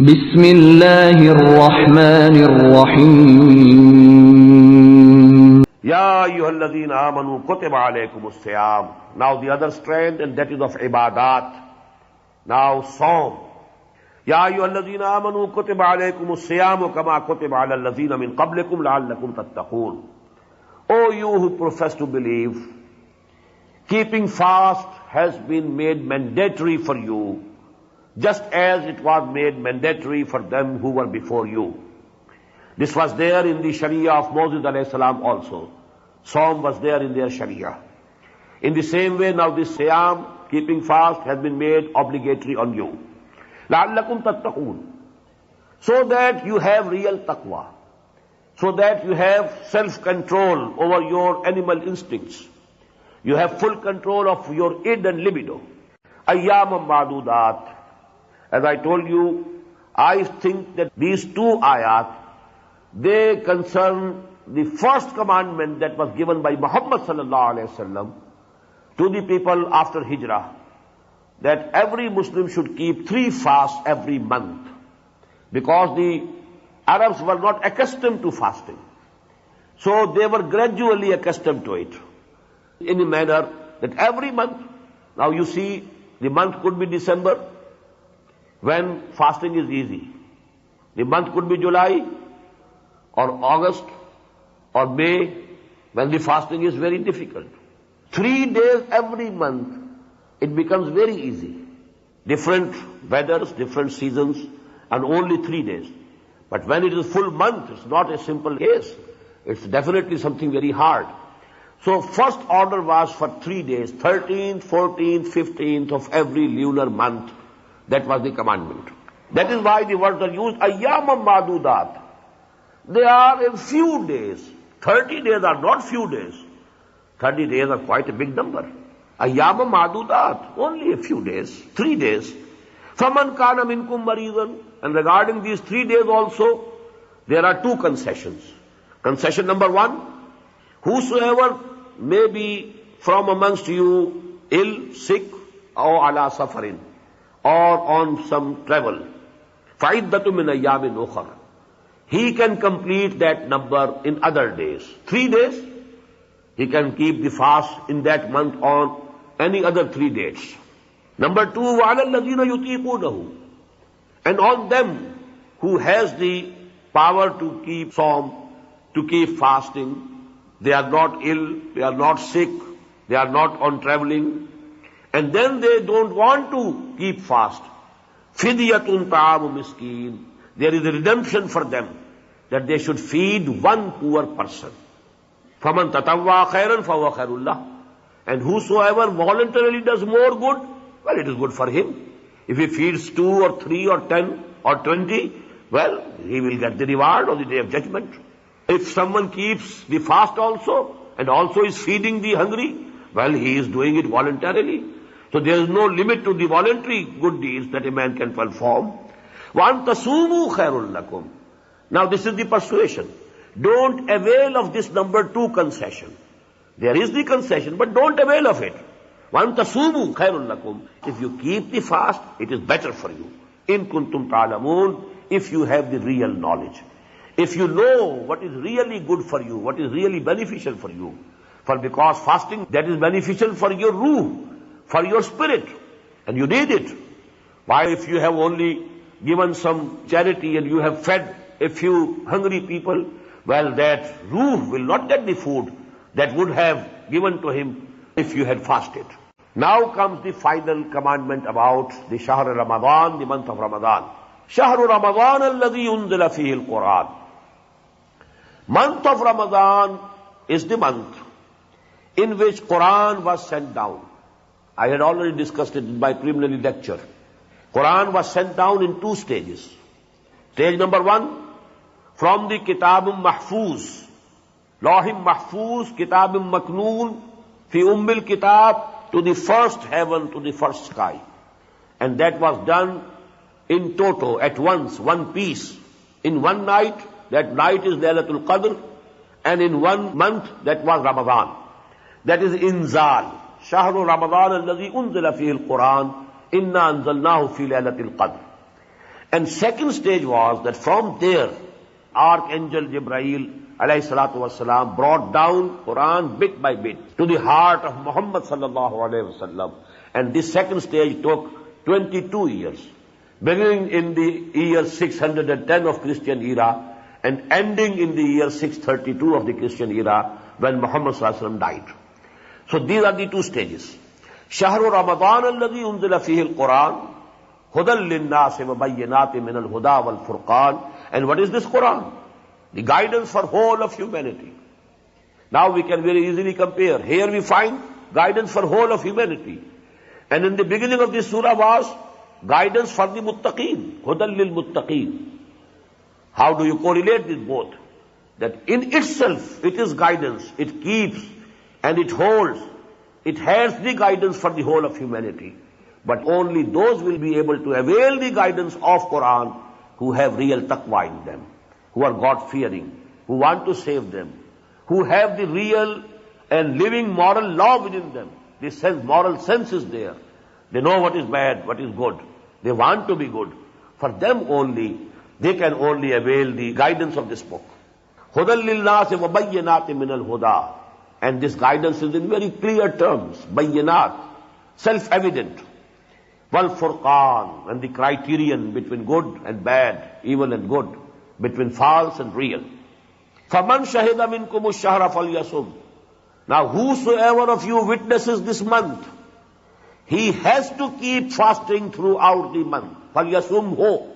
بسم الله الرحمن الرحيم Ya ayyuhalladhina amanu kutiba alaykumus siyam. Now the other strand, and that is of ibadat. Now Psalm. Ya ayyuhalladhina amanu kutiba alaykumus siyam kama kutiba ala alladhina min qablikum la'allakum tattaqun. O you who profess to believe, keeping fast has been made mandatory for you, just as it was made mandatory for them who were before you. This was there in the Sharia of Moses alayhi salam also. Psalm was there in their Sharia. In the same way, now this Siyam, keeping fast, has been made obligatory on you. لَعَلَّكُمْ تَتَّقُونَ. So that you have real taqwa. So that you have self-control over your animal instincts. You have full control of your id and libido. أَيَّامًا مَعْدُودَاتٍ. As I told you, I think that these two ayat, they concern the first commandment that was given by Muhammad sallallahu alaihi wasallam to the people after Hijrah, that every Muslim should keep 3 fasts every month, because the Arabs were not accustomed to fasting. So they were gradually accustomed to it in a manner that every month, now you see, the month could be December, when fasting is easy. The month could be July, or August, or May, when the fasting is very difficult. 3 days every month, it becomes very easy. Different weathers, different seasons, and only 3 days. But when it is full month, it's not a simple case. It's definitely something very hard. So first order was for 3 days, 13th, 14th, 15th of every lunar month. That was the commandment. That is why the words are used, ayyamam ma'dudat. They are a few days. 30 days are not few days. 30 days are quite a big number. Ayyamam ma'dudat, only a few days, 3 days. Faman kana minkum maridan. And regarding these 3 days also, there are 2 concessions. Concession number 1, whosoever may be from amongst you ill, sick, or ala safarin, or on some travel, fa'iddatu min ayyamin ukhar. He can complete that number in other days. 3 days, he can keep the fast in that month on any other 3 dates. Number 2, وَعَلَى الَّذِينَ يُطِيقُونَهُ. And on them who has the power to keep Psalm, to keep fasting, they are not ill, they are not sick, they are not on traveling, and then they don't want to keep fast. فِدْيَةٌ طَعَامُ مِسْكِينٍ. There is a redemption for them, that they should feed one poor person. فَمَنْ تَطَوَّعَ خَيْرًا فَهُوَ خَيْرٌ لَهُ. And whosoever voluntarily does more good, well, it is good for him. If he feeds 2 or 3 or 10 or 20, well, he will get the reward on the day of judgment. If someone keeps the fast also, and also is feeding the hungry, well, he is doing it voluntarily. So there is no limit to the voluntary good deeds that a man can perform. وَأَن تَصُومُوا خَيْرٌ لَكُمْ. Now this is the persuasion. Don't avail of this number 2 concession. There is the concession, but don't avail of it. وَأَن تَصُومُوا خَيْرٌ لَكُمْ. If you keep the fast, it is better for you. إِن كُنْتُمْ تَعْلَمُونَ. If you have the real knowledge. If you know what is really good for you, what is really beneficial for you. For because fasting, that is beneficial for your ruh, for your spirit, and you need it. Why, if you have only given some charity and you have fed a few hungry people, well, that ruh will not get the food that would have given to him if you had fasted. Now comes the final commandment about the Shahr Ramadan, the month of Ramadan. Shahru Ramadan alladhi unzila fihi al-Quran. Month of Ramadan is the month in which Quran was sent down. I had already discussed it in my preliminary lecture. Quran was sent down in 2 stages. Stage number 1, from the Kitabum Mahfuz, Lawhim Mahfuz, Kitabum Maknoon, Fi Ummil Kitab, to the first heaven, to the first sky. And that was done in toto, at once, one piece. In one night, that night is Laylatul Qadr, and in 1 month, that was Ramadan. That is Inzal. Shahru Ramadan alladhi unzila fihi al-Quran, inna anzalnahu fi Laylatil Qadr. And second stage was that from there, Archangel Jibreel alayhi salatu wasalam brought down Quran bit by bit to the heart of Muhammad sallallahu alayhi wasallam. And this second stage took 22 years, beginning in the year 610 of Christian era and ending in the year 632 of the Christian era when Muhammad sallallahu alayhi wasallam died. So these are the two stages. Shahru Ramadan alladhi unzila fihi al-Quran Hudal linnasi wa bayyinati min al-huda wal furqan. And what is this Quran? The guidance for whole of humanity. Now we can very easily compare. Here we find guidance for whole of humanity. And in the beginning of this surah was guidance for the muttaqeen. Hudal lil muttaqeen. How do you correlate these both? That in itself it is guidance. It keeps and it holds. It has the guidance for the whole of humanity. But only those will be able to avail the guidance of Quran who have real taqwa in them, who are God-fearing, who want to save them, who have the real and living moral law within them. The moral sense is there. They know what is bad, what is good. They want to be good. For them only, they can only avail the guidance of this book. Hudal linnasi wa bayyinati min al-huda. And this guidance is in very clear terms. Bayyinat, self-evident. Wal furqan, and the criterion between good and bad, evil and good, between false and real. Faman shahida minkum ash-shahra falyasum. Now whosoever of you witnesses this month, he has to keep fasting throughout the month. Falyasum ho.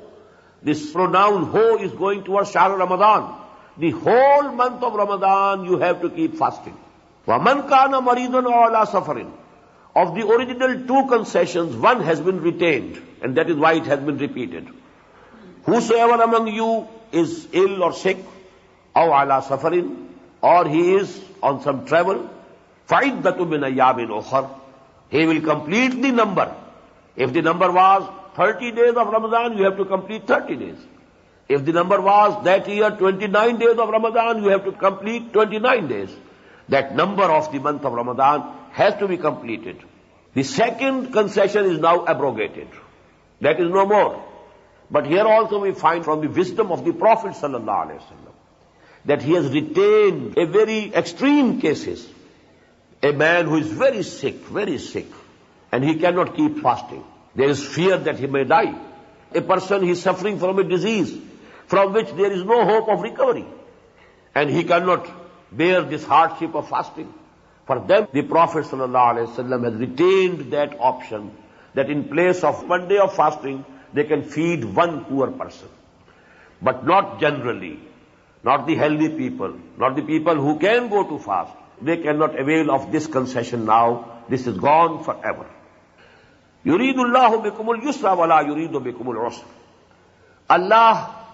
This pronoun ho is going towards Shahr Ramadan. The whole month of Ramadan you have to keep fasting. Waman kana maridun aw ala safarin. Of the original two concessions, one has been retained, and that is why it has been repeated. Whosoever among you is ill or sick, aw ala safarin, or he is on some travel, fa'iddatu min ayyamin ukhar, he will complete the number. If the number was 30 days of Ramadan, you have to complete 30 days. If the number was that year 29 days of Ramadan, you have to complete 29 days. That number of the month of Ramadan has to be completed. The second concession is now abrogated. That is no more. But here also we find from the wisdom of the Prophet ﷺ that he has retained a very extreme cases. A man who is very sick, and he cannot keep fasting. There is fear that he may die. A person who is suffering from a disease from which there is no hope of recovery, and he cannot bear this hardship of fasting. For them, the Prophet ﷺ has retained that option, that in place of 1 day of fasting, they can feed one poor person. But not generally, not the healthy people, not the people who can go to fast. They cannot avail of this concession now. This is gone forever. يُرِيدُ اللَّهُ بِكُمُ الْيُسْرَ وَلَا يُرِيدُ بِكُمُ الْعُسْرَ. Allah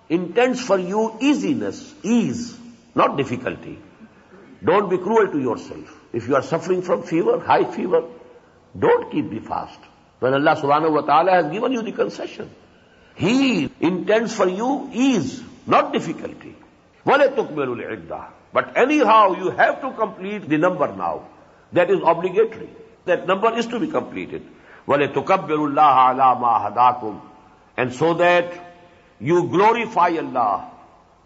intends for you ease, not difficulty. Don't be cruel to yourself. If you are suffering from fever, high fever, don't keep the fast. When Allah subhanahu wa ta'ala has given you the concession, He intends for you ease, not difficulty. وَلَتُكْمِلُوا الْعِدَّةَ. But anyhow, you have to complete the number now. That is obligatory. That number is to be completed. وَلَتُكَبِّرُوا اللَّهَ عَلَى مَا هَدَاكُمْ. And so that you glorify Allah.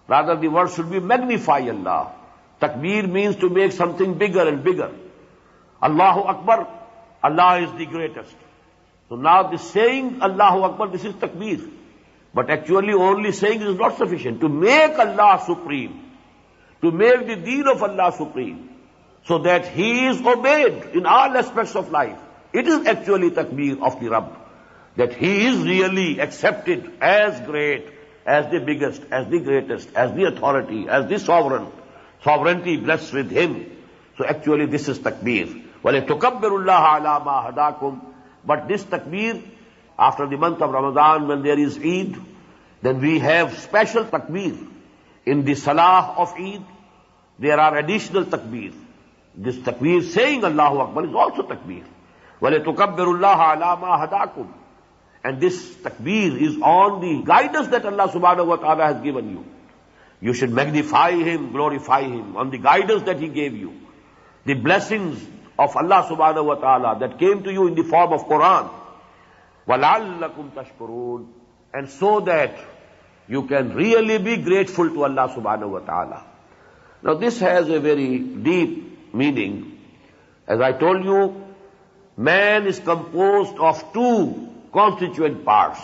Rather, the word should be magnify Allah. Takbir means to make something bigger and bigger. Allahu Akbar, Allah is the greatest. So now this saying Allahu Akbar, this is takbir. But actually only saying is not sufficient. To make Allah supreme, to make the deen of Allah supreme, so that He is obeyed in all aspects of life. It is actually takbir of the Rabb. That He is really accepted as great, as the biggest, as the greatest, as the authority, as the sovereign. Sovereignty blessed with Him. So actually this is takbir. وَلَتُكَبِّرُوا اللَّهَ عَلَى مَا هَدَاكُمْ. But this takbir, after the month of Ramadan, when there is Eid, then we have special takbir. In the Salah of Eid, there are additional takbir. This takbir saying Allahu Akbar is also takbir. وَلَتُكَبِّرُوا اللَّهَ عَلَى مَا هَدَاكُمْ. And this takbir is on the guidance that Allah subhanahu wa ta'ala has given you. You should magnify Him, glorify Him on the guidance that He gave you. The blessings of Allah subhanahu wa ta'ala that came to you in the form of Quran. وَلَعَلَّكُمْ تَشْكُرُونَ. and so that you can really be grateful to Allah subhanahu wa ta'ala. Now this has a very deep meaning. As I told you, man is composed of two constituent parts.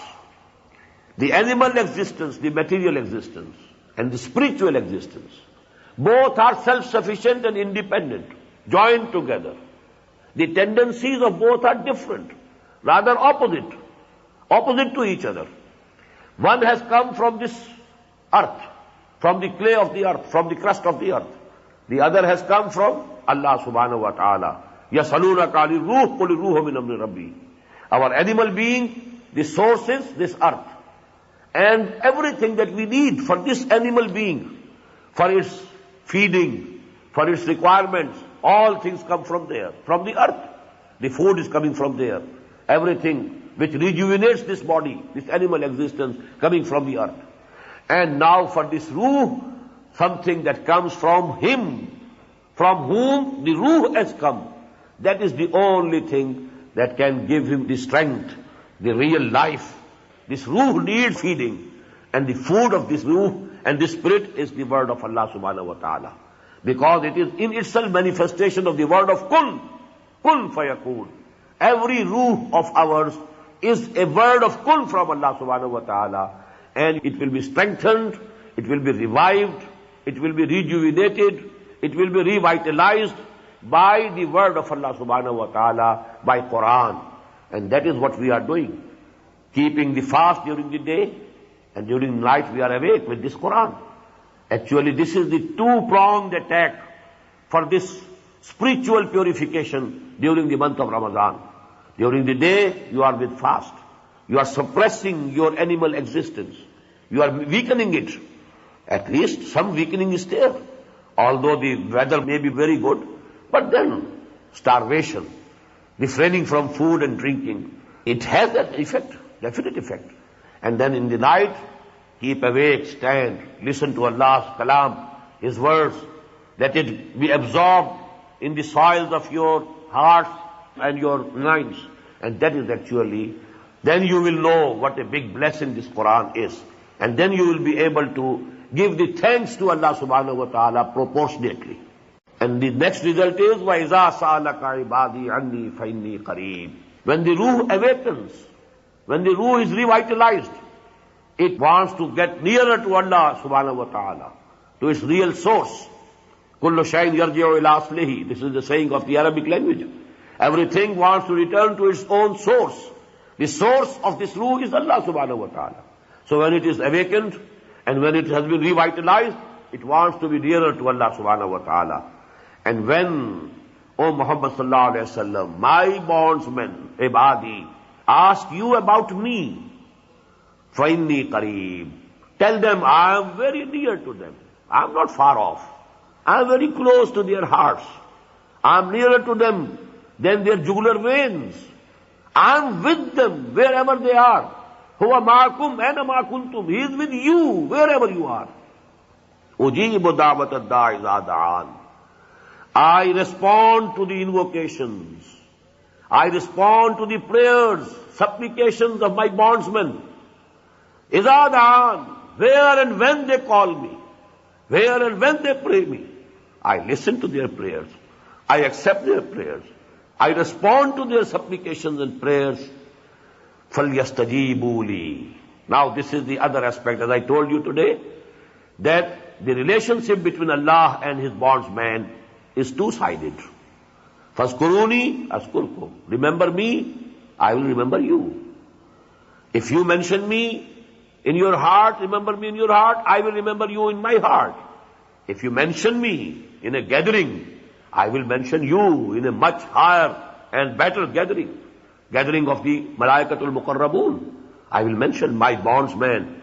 The animal existence, the material existence, and the spiritual existence. Both are self-sufficient and independent, joined together. The tendencies of both are different, rather opposite to each other. One has come from this earth, from the clay of the earth, from the crust of the earth. The other has come from Allah subhanahu wa ta'ala. يَسَأَلُونَكَ عَنِ الرُّوحِ قُلِ الرُّوحُ مِنْ أَمْرِ رَبِّي. Our animal being, the source is this earth. And everything that we need for this animal being, for its feeding, for its requirements, all things come from there, from the earth. The food is coming from there. Everything which rejuvenates this body, this animal existence, coming from the earth. And now for this ruh, something that comes from him, from whom the ruh has come. That is the only thing that can give him the strength, the real life. This ruh needs feeding, and the food of this ruh and this spirit is the word of Allah subhanahu wa ta'ala. Because it is in itself manifestation of the word of kun fayakun. Every ruh of ours is a word of kun from Allah subhanahu wa ta'ala, and it will be strengthened, it will be revived, it will be rejuvenated, it will be revitalized by the word of Allah subhanahu wa ta'ala, by Quran. And that is what we are doing. Keeping the fast during the day, and during the night we are awake with this Quran. Actually, this is the two-pronged attack for this spiritual purification during the month of Ramadan. During the day, you are with fast. You are suppressing your animal existence. You are weakening it. At least some weakening is there. Although the weather may be very good, but then starvation, refraining from food and drinking, it has that effect, definite effect. And then in the night, keep awake, stand, listen to Allah's kalam, His words, let it be absorbed in the soils of your hearts and your minds. And that is actually, then you will know what a big blessing this Quran is. And then you will be able to give the thanks to Allah subhanahu wa ta'ala proportionately. And the next result is, وَإِذَا سَأَلَكَ عِبَادِي عَنِّي فَإِنِّي قَرِيبٌ. When the ruh awakens, when the ruh is revitalized, it wants to get nearer to Allah subhanahu wa ta'ala, to its real source. كُلُّ شَيْءٍ يَرْجِعُ إِلَىٰ أَصْلِهِ. This is the saying of the Arabic language. Everything wants to return to its own source. The source of this ruh is Allah subhanahu wa ta'ala. So when it is awakened, and when it has been revitalized, it wants to be nearer to Allah subhanahu wa ta'ala. And when, O Muhammad sallallahu alayhi wa sallam, my bondsmen, ibadi, ask you about me, فَإِنِّي قَرِيبٌ. Tell them I am very near to them. I am not far off. I am very close to their hearts. I am nearer to them than their jugular veins. I am with them wherever they are. هُوَ مَعَكُمْ أَيْنَ مَا كُنْتُمْ. He is with you wherever you are. أُجِيبُ دَعْوَةَ الدَّاعِ إِذَا دَعَانِ. I respond to the invocations. I respond to the prayers, supplications of my bondsmen. إِذَا دَعَانِ. Where and when they call me, where and when they pray me, I listen to their prayers. I accept their prayers. I respond to their supplications and prayers. فَلْيَسْتَجِيبُوا لِي. Now this is the other aspect, as I told you today, that the relationship between Allah and His bondsman is two-sided. فَاذْكُرُونِي أَذْكُرْكُمْ. Remember me, I will remember you. If you mention me in your heart, remember me in your heart, I will remember you in my heart. If you mention me in a gathering, I will mention you in a much higher and better gathering. Gathering of the Malaikatul Muqarrabun. I will mention my bondsman.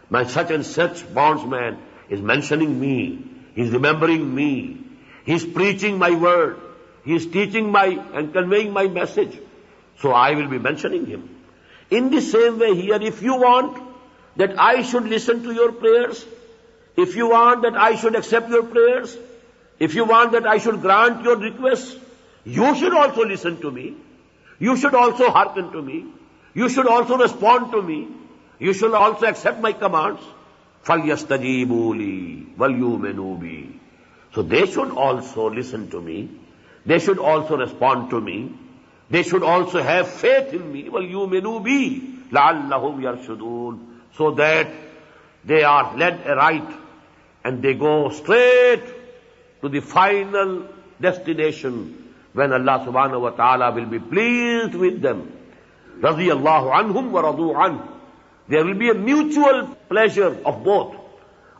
My such and such bondsman is mentioning me. He is remembering me. He is preaching my word. He is teaching my and conveying my message. So I will be mentioning him. In the same way here, if you want that I should listen to your prayers, if you want that I should accept your prayers, if you want that I should grant your requests, you should also listen to me. You should also hearken to me. You should also respond to me. You should also accept my commands. فَلْيَسْتَجِيبُوا لِي وَلْيُؤْمِنُوا بِي. So they should also listen to me. They should also respond to me. They should also have faith in me. وَلْيُؤْمِنُوا بِي لَعَلَّهُمْ يَرْشُدُونَ. So that they are led aright and they go straight to the final destination when Allah subhanahu wa ta'ala will be pleased with them. رَضِيَ اللَّهُ عَنْهُمْ وَرَضُوا عَنْهُ. There will be a mutual pleasure of both.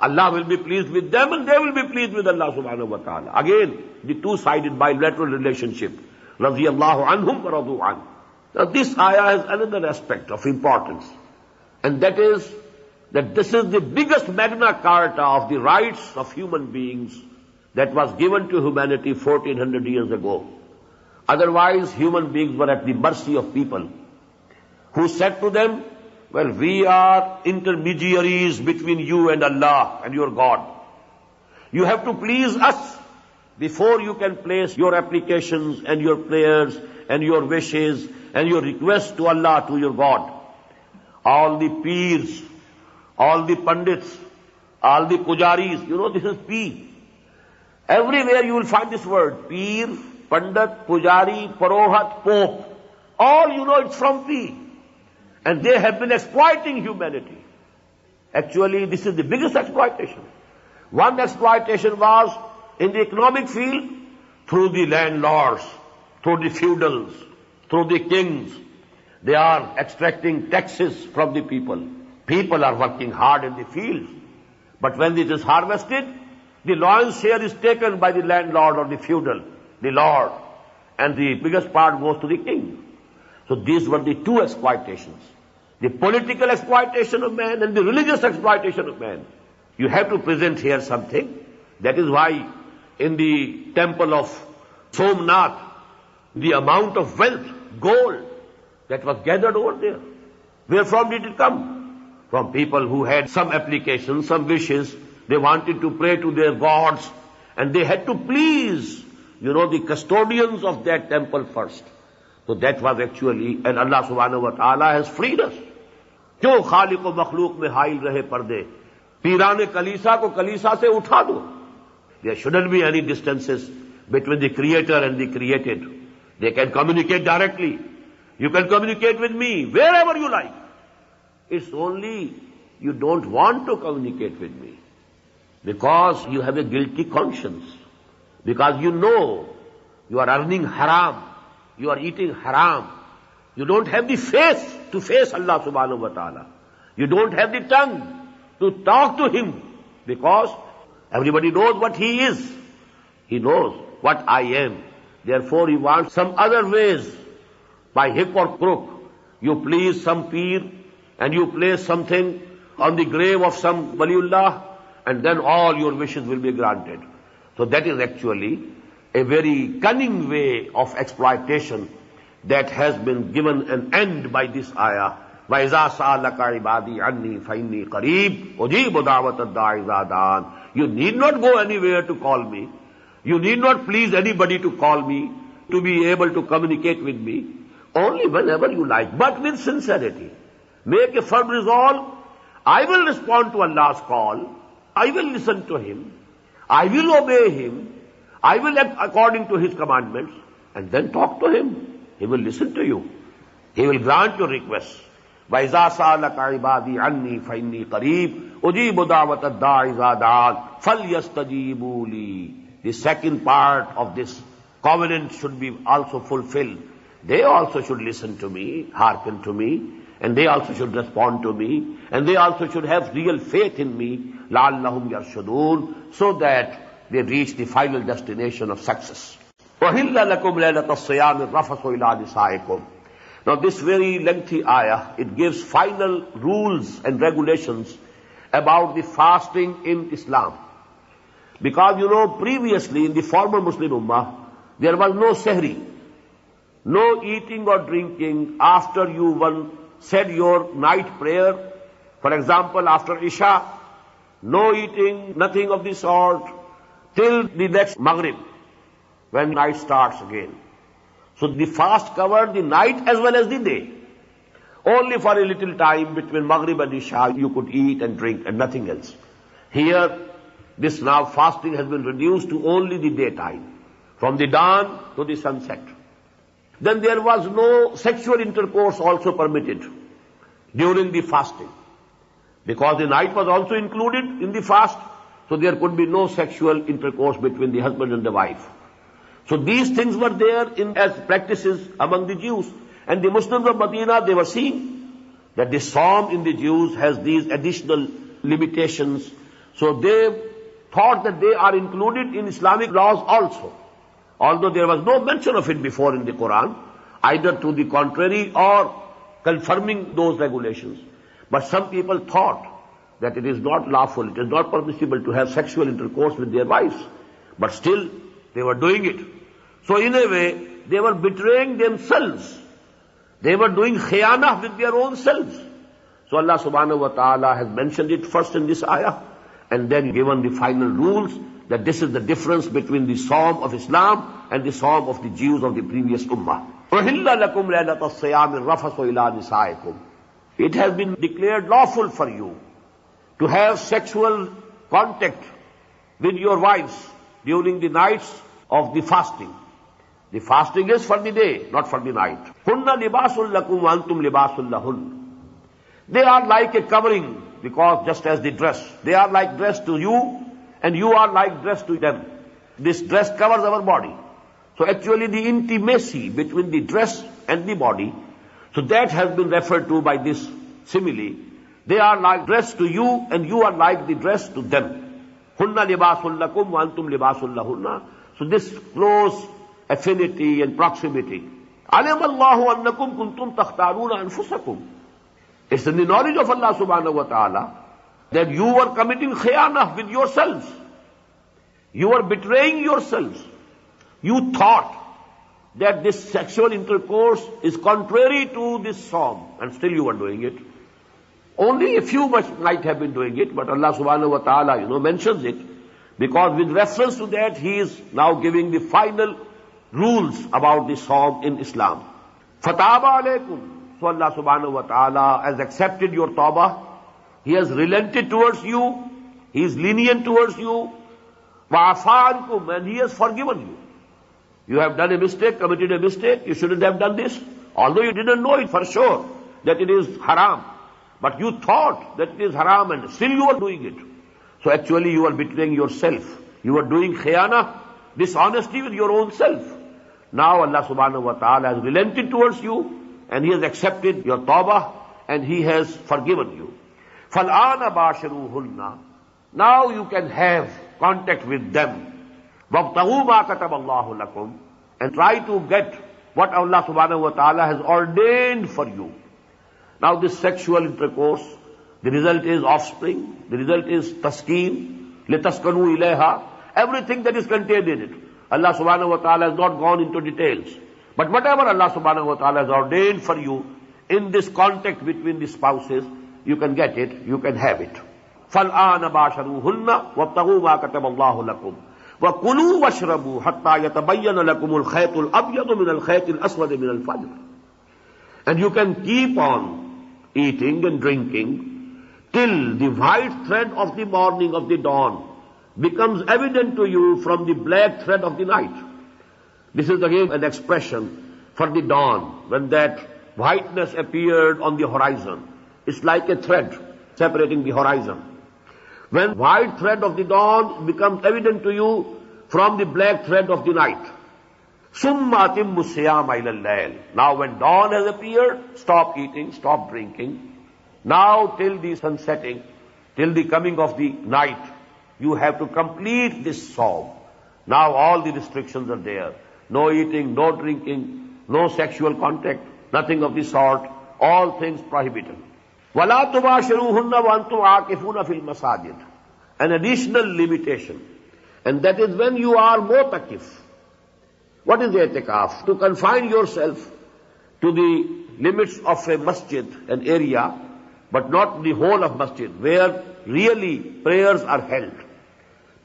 Allah will be pleased with them and they will be pleased with Allah subhanahu wa ta'ala. Again, the two-sided bilateral relationship. رَضِيَ اللَّهُ عَنْهُمْ وَرَضُوا عَنْهُ. Now this ayah has another aspect of importance. And that is that this is the biggest Magna Carta of the rights of human beings that was given to humanity 1400 years ago. Otherwise, human beings were at the mercy of people who said to them, well, we are intermediaries between you and Allah and your God. You have to please us before you can place your applications and your prayers and your wishes and your requests to Allah, to your God. All the peers, all the pandits, all the pujaris, this is P. Everywhere you will find this word, peer, pandit, pujari, parohat, pope. All it's from P. And they have been exploiting humanity. Actually, this is the biggest exploitation. One exploitation was in the economic field through the landlords, through the feudals, through the kings. They are extracting taxes from the people. People are working hard in the fields. But when it is harvested, the lion's share is taken by the landlord or the feudal, the lord, and the biggest part goes to the king. So these were the two exploitations. The political exploitation of man and the religious exploitation of man. You have to present here something. That is why in the temple of Somnath, the amount of wealth, gold, that was gathered over there. Where from did it come? From people who had some applications, some wishes. They wanted to pray to their gods and they had to please, the custodians of that temple first. So that was actually, and Allah subhanahu wa ta'ala has freed us. क्यों खालिक व मखलूक में हाइल रहे पर्दे, पीराने कलीसा को कलीसा से उठा दो. There shouldn't be any distances between the creator and the created. They can communicate directly. You can communicate with me wherever you like. It's only you don't want to communicate with me because you have a guilty conscience, because you know you are earning haram, you are eating haram. You don't have the face to face Allah subhanahu wa ta'ala. You don't have the tongue to talk to Him because everybody knows what He is. He knows what I am. Therefore, He wants some other ways, by hook or crook. You please some peer and you place something on the grave of some waliullah and then all your wishes will be granted. So that is actually a very cunning way of exploitation that has been given an end by this ayah. وَإِذَا سَأَلَكَ عِبَادِي عَنِّي فَإِنِّي قَرِيبٌ أُجِيبُ دَعْوَةَ الدَّاعِ إِذَا دَعَانِ. You need not go anywhere to call me. You need not please anybody to call me, to be able to communicate with me. Only whenever you like, but with sincerity. Make a firm resolve. I will respond to Allah's call. I will listen to Him. I will obey Him. I will act according to His commandments. And then talk to Him. He will listen to you. He will grant your requests. وَإِذَا سَأَلَكَ عِبَادِي عَنِّي فَإِنِّي قَرِيبٌ أُجِيبُ دَعْوَةَ الدَّاعِ إِذَا دَعَانِ فَلْيَسْتَجِيبُوا لِي. The second part of this covenant should be also fulfilled. They also should listen to me, hearken to me, and they also should respond to me, and they also should have real faith in me, لَعَلَّهُمْ يَرْشُدُونَ, so that they reach the final destination of success. وَحِلَّ لَكُمْ لَيْلَةَ الصِّيَامِ الرَّفَثُ إِلَىٰ نِسَائِكُمْ. Now this very lengthy ayah, it gives final rules and regulations about the fasting in Islam. Because previously in the former Muslim Ummah, there was no sehri, no eating or drinking after you said your night prayer. For example, after Isha, no eating, nothing of the sort, till the next Maghrib, when night starts again. So the fast covered the night as well as the day. Only for a little time between Maghrib and Isha you could eat and drink and nothing else. Here, this now fasting has been reduced to only the daytime, from the dawn to the sunset. Then there was no sexual intercourse also permitted during the fasting, because the night was also included in the fast, so there could be no sexual intercourse between the husband and the wife. So these things were there as practices among the Jews. And the Muslims of Medina, they were seeing that the Psalm in the Jews has these additional limitations. So they thought that they are included in Islamic laws also, although there was no mention of it before in the Quran, either to the contrary or confirming those regulations. But some people thought that it is not lawful, it is not permissible to have sexual intercourse with their wives. But still, they were doing it. So in a way, they were betraying themselves. They were doing khiyanah with their own selves. So Allah subhanahu wa ta'ala has mentioned it first in this ayah, and then given the final rules that this is the difference between the Psalm of Islam and the Psalm of the Jews of the previous ummah. It has been declared lawful for you to have sexual contact with your wives during the nights of the fasting. The fasting is for the day, not for the night. Hunna libasul lakum wa antum libasul lahun. They are like a covering, because just as the dress, they are like dress to you and you are like dress to them. This dress covers our body. So actually the intimacy between the dress and the body, so that has been referred to by this simile. They are like dress to you and you are like the dress to them. Hunna libasul lakum wa antum libasul lahunna. So this close affinity and proximity. Alim Allahu annakum kuntum takhtaruna anfusakum. It's in the knowledge of Allah subhanahu wa ta'ala that you were committing khiyanah with yourselves. You were betraying yourselves. You thought that this sexual intercourse is contrary to this psalm, and still you were doing it. Only a few might have been doing it, but Allah subhanahu wa ta'ala, mentions it, because with reference to that, He is now giving the final rules about the psalm in Islam. Fataba alaykum. So Allah subhanahu wa ta'ala has accepted your tawbah. He has relented towards you. He is lenient towards you. Wa'afa ankum, and He has forgiven you. You have done a mistake, committed a mistake. You shouldn't have done this. Although you didn't know it for sure that it is haram. But you thought that it is haram and still you are doing it. So actually you are betraying yourself. You are doing khiyana, dishonesty with your own self. Now Allah subhanahu wa ta'ala has relented towards you and He has accepted your tawbah and He has forgiven you. فَالْآنَ بَاشِرُوهُنَّ. Now you can have contact with them. وَابْتَغُوا مَا كَتَبَ اللَّهُ لَكُمْ. And try to get what Allah subhanahu wa ta'ala has ordained for you. Now this sexual intercourse, the result is offspring, the result is taskin, litaskanu ilayha, everything that is contained in it. Allah subhanahu wa ta'ala has not gone into details. But whatever Allah subhanahu wa ta'ala has ordained for you in this contact between the spouses, you can get it, you can have it. فَالْآنَ بَاشَرُوهُنَّ وَابْتَغُوا مَا كَتَبَ اللَّهُ لَكُمْ وَكُلُوا وَاشْرَبُوا حَتَّى يَتَبَيَّنَ لَكُمُ الْخَيْطُ الْأَبْيَضُ مِنَ الْخَيْطِ الْأَسْوَدِ مِنَ الْفَجْرِ. And you can keep on eating and drinking till the white thread of the morning of the dawn becomes evident to you from the black thread of the night. This is again an expression for the dawn, when that whiteness appeared on the horizon. It's like a thread separating the horizon. When white thread of the dawn becomes evident to you from the black thread of the night. Summa atimmu siyama ila al-layl. Now when dawn has appeared, stop eating, stop drinking. Now till the sun setting, till the coming of the night, you have to complete this psalm. Now all the restrictions are there. No eating, no drinking, no sexual contact, nothing of the sort. All things prohibited. وَلَا تُبَاشِرُوهُنَّ وَأَنْتُمْ عَاكِفُونَ فِي الْمَسَاجِدِ. An additional limitation. And that is when you are mu'takif. What is i'tikaf? To confine yourself to the limits of a masjid, an area, but not the whole of masjid, where really prayers are held.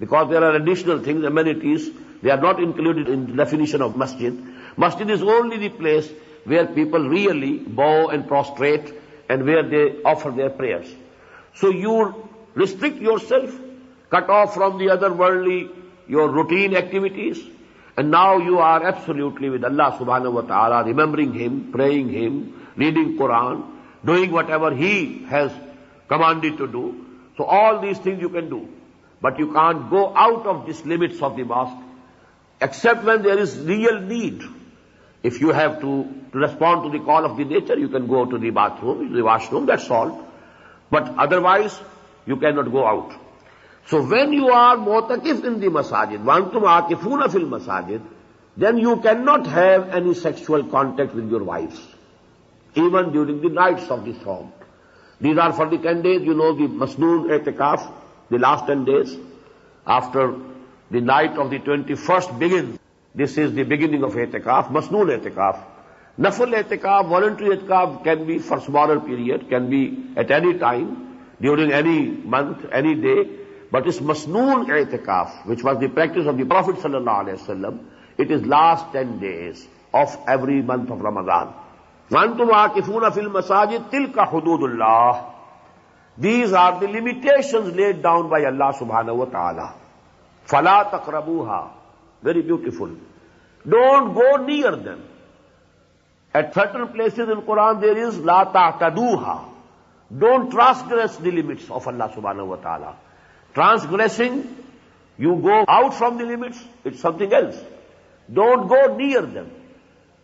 Because there are additional things, amenities, they are not included in the definition of masjid. Masjid is only the place where people really bow and prostrate and where they offer their prayers. So you restrict yourself, cut off from the other worldly, your routine activities, and now you are absolutely with Allah subhanahu wa ta'ala, remembering Him, praying Him, reading Quran, doing whatever He has commanded to do. So all these things you can do. But you can't go out of these limits of the mosque, except when there is real need. If you have to respond to the call of the nature, you can go to the bathroom, the washroom, that's all. But otherwise, you cannot go out. So when you are mu'takif in the masajid, وَأَنْتُمْ عَاكِفُونَ فِي الْمَسَاجِدِ, then you cannot have any sexual contact with your wives, even during the nights of the Sawm. These are for the 10 days, you know, the Masnoon I'tikaf, the last 10 days. After the night of the 21st begins, this is the beginning of I'tikaf, Masnoon I'tikaf. Nafil I'tikaf, voluntary I'tikaf can be for smaller period, can be at any time, during any month, any day. But it's Masnoon I'tikaf, which was the practice of the Prophet sallallahu alaihi wasallam. It is last 10 days of every month of Ramadan. وَأَنْتُمْ عَاكِفُونَ فِي الْمَسَاجِدِ تِلْكَ حُدُودُ اللَّهِ. These are the limitations laid down by Allah subhanahu wa ta'ala. فَلَا تَقْرَبُوهَا. Very beautiful. Don't go near them. At certain places in Quran there is لَا تَعْتَدُوهَا. Don't transgress the limits of Allah subhanahu wa ta'ala. Transgressing, you go out from the limits, it's something else. Don't go near them.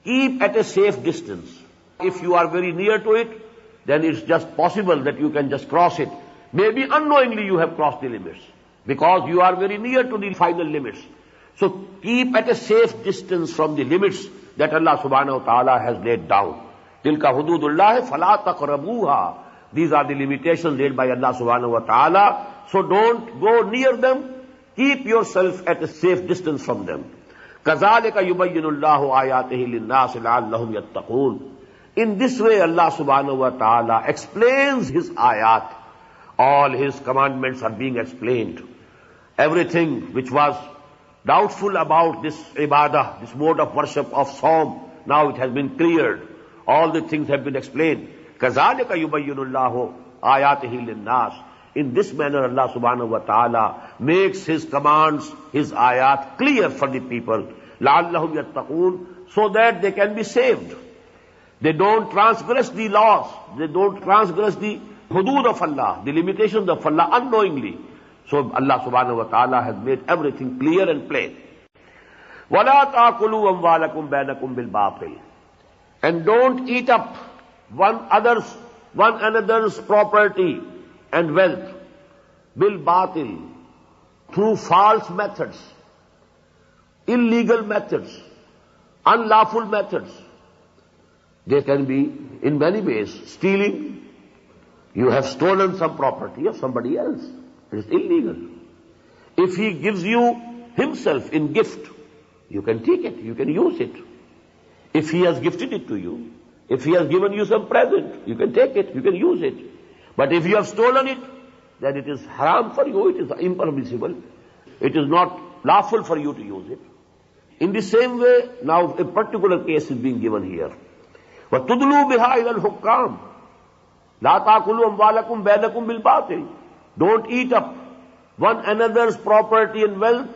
Keep at a safe distance. If you are very near to it, then it's just possible that you can just cross it. Maybe unknowingly you have crossed the limits, because you are very near to the final limits. So keep at a safe distance from the limits that Allah subhanahu wa ta'ala has laid down. Tilka hududullahi fala taqrabuha. These are the limitations laid by Allah subhanahu wa ta'ala. So don't go near them. Keep yourself at a safe distance from them. كَذَلِكَ يُبَيِّنُ اللَّهُ آيَاتِهِ لِلنَّاسِ لَعَلَّهُمْ يَتَّقُونَ. In this way Allah subhanahu wa ta'ala explains His ayat. All His commandments are being explained. Everything which was doubtful about this ibadah, this mode of worship of Sawm, now it has been cleared. All the things have been explained. كَذَلِكَ يُبَيِّنُ اللَّهُ آيَاتِهِ لِلنَّاسِ. In this manner Allah subhanahu wa ta'ala makes His commands, His ayat clear for the people. لَعَلَّهُمْ يَتَّقُونَ. So that they can be saved. They don't transgress the laws. They don't transgress the hudud of Allah, the limitations of Allah unknowingly. So Allah subhanahu wa ta'ala has made everything clear and plain. وَلَا تَأْكُلُوا أَمْوَالَكُمْ بَيْنَكُمْ بِالْبَاطِلِ. And don't eat up one another's property and wealth bil-batil, through false methods, illegal methods, unlawful methods. They can be in many ways. Stealing, you have stolen some property of somebody else. It is illegal. If he gives you himself in gift, you can take it, you can use it. If he has gifted it to you, if he has given you some present, you can take it, you can use it. But if you have stolen it, then it is haram for you, it is impermissible. It is not lawful for you to use it. In the same way, now a particular case is being given here. وَتُدْلُوا بِهَا إِلَى الْحُكَّامِ لَا تَأْكُلُوا أَمْوَالَكُمْ بَيْنَكُمْ بِالْبَاطِلِ. Don't eat up one another's property and wealth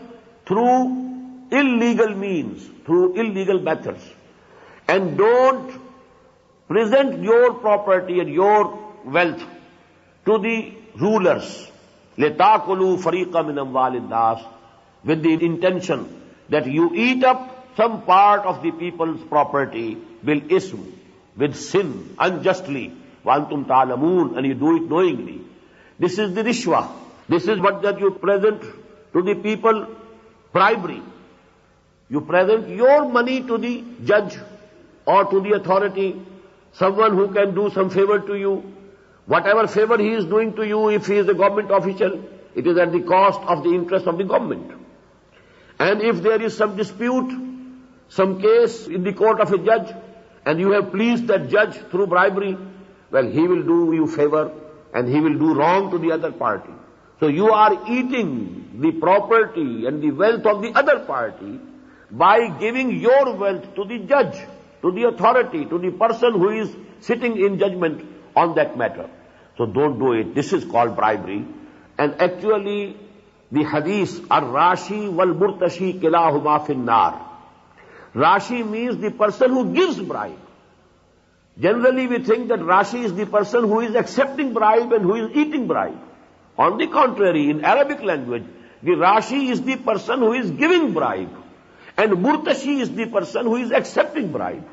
through illegal means, through illegal methods. And don't present your property and your wealth to the rulers. لِتَأْكُلُوا فَرِيقًا مِنْ أَمْوَالِ النَّاسِ. With the intention that you eat up some part of the people's property bil-ism, with sin, unjustly, وَأَنْتُمْ تَعْلَمُونَ, and you do it knowingly. This is the rishwa. This is what that you present to the people, bribery. You present your money to the judge or to the authority, someone who can do some favor to you. Whatever favor he is doing to you, if he is a government official, it is at the cost of the interest of the government. And if there is some dispute, some case in the court of a judge, and you have pleased that judge through bribery, well, he will do you favor and he will do wrong to the other party. So you are eating the property and the wealth of the other party by giving your wealth to the judge to the authority, to the person who is sitting in judgment on that matter. So don't do it. This is called bribery. And actually, the hadith, ar-rashi wal-murtashi kilahuma fin-nar. Rashi means the person who gives bribe. Generally, we think that Rashi is the person who is accepting bribe and who is eating bribe. On the contrary, in Arabic language, the Rashi is the person who is giving bribe, and Murtashi is the person who is accepting bribe.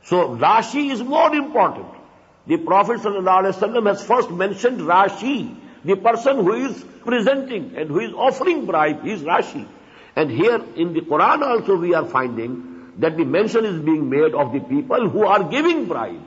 So Rashi is more important. The Prophet ﷺ has first mentioned Rashi, the person who is presenting and who is offering bribe, he is Rashi. And here in the Quran also we are finding that the mention is being made of the people who are giving bribe.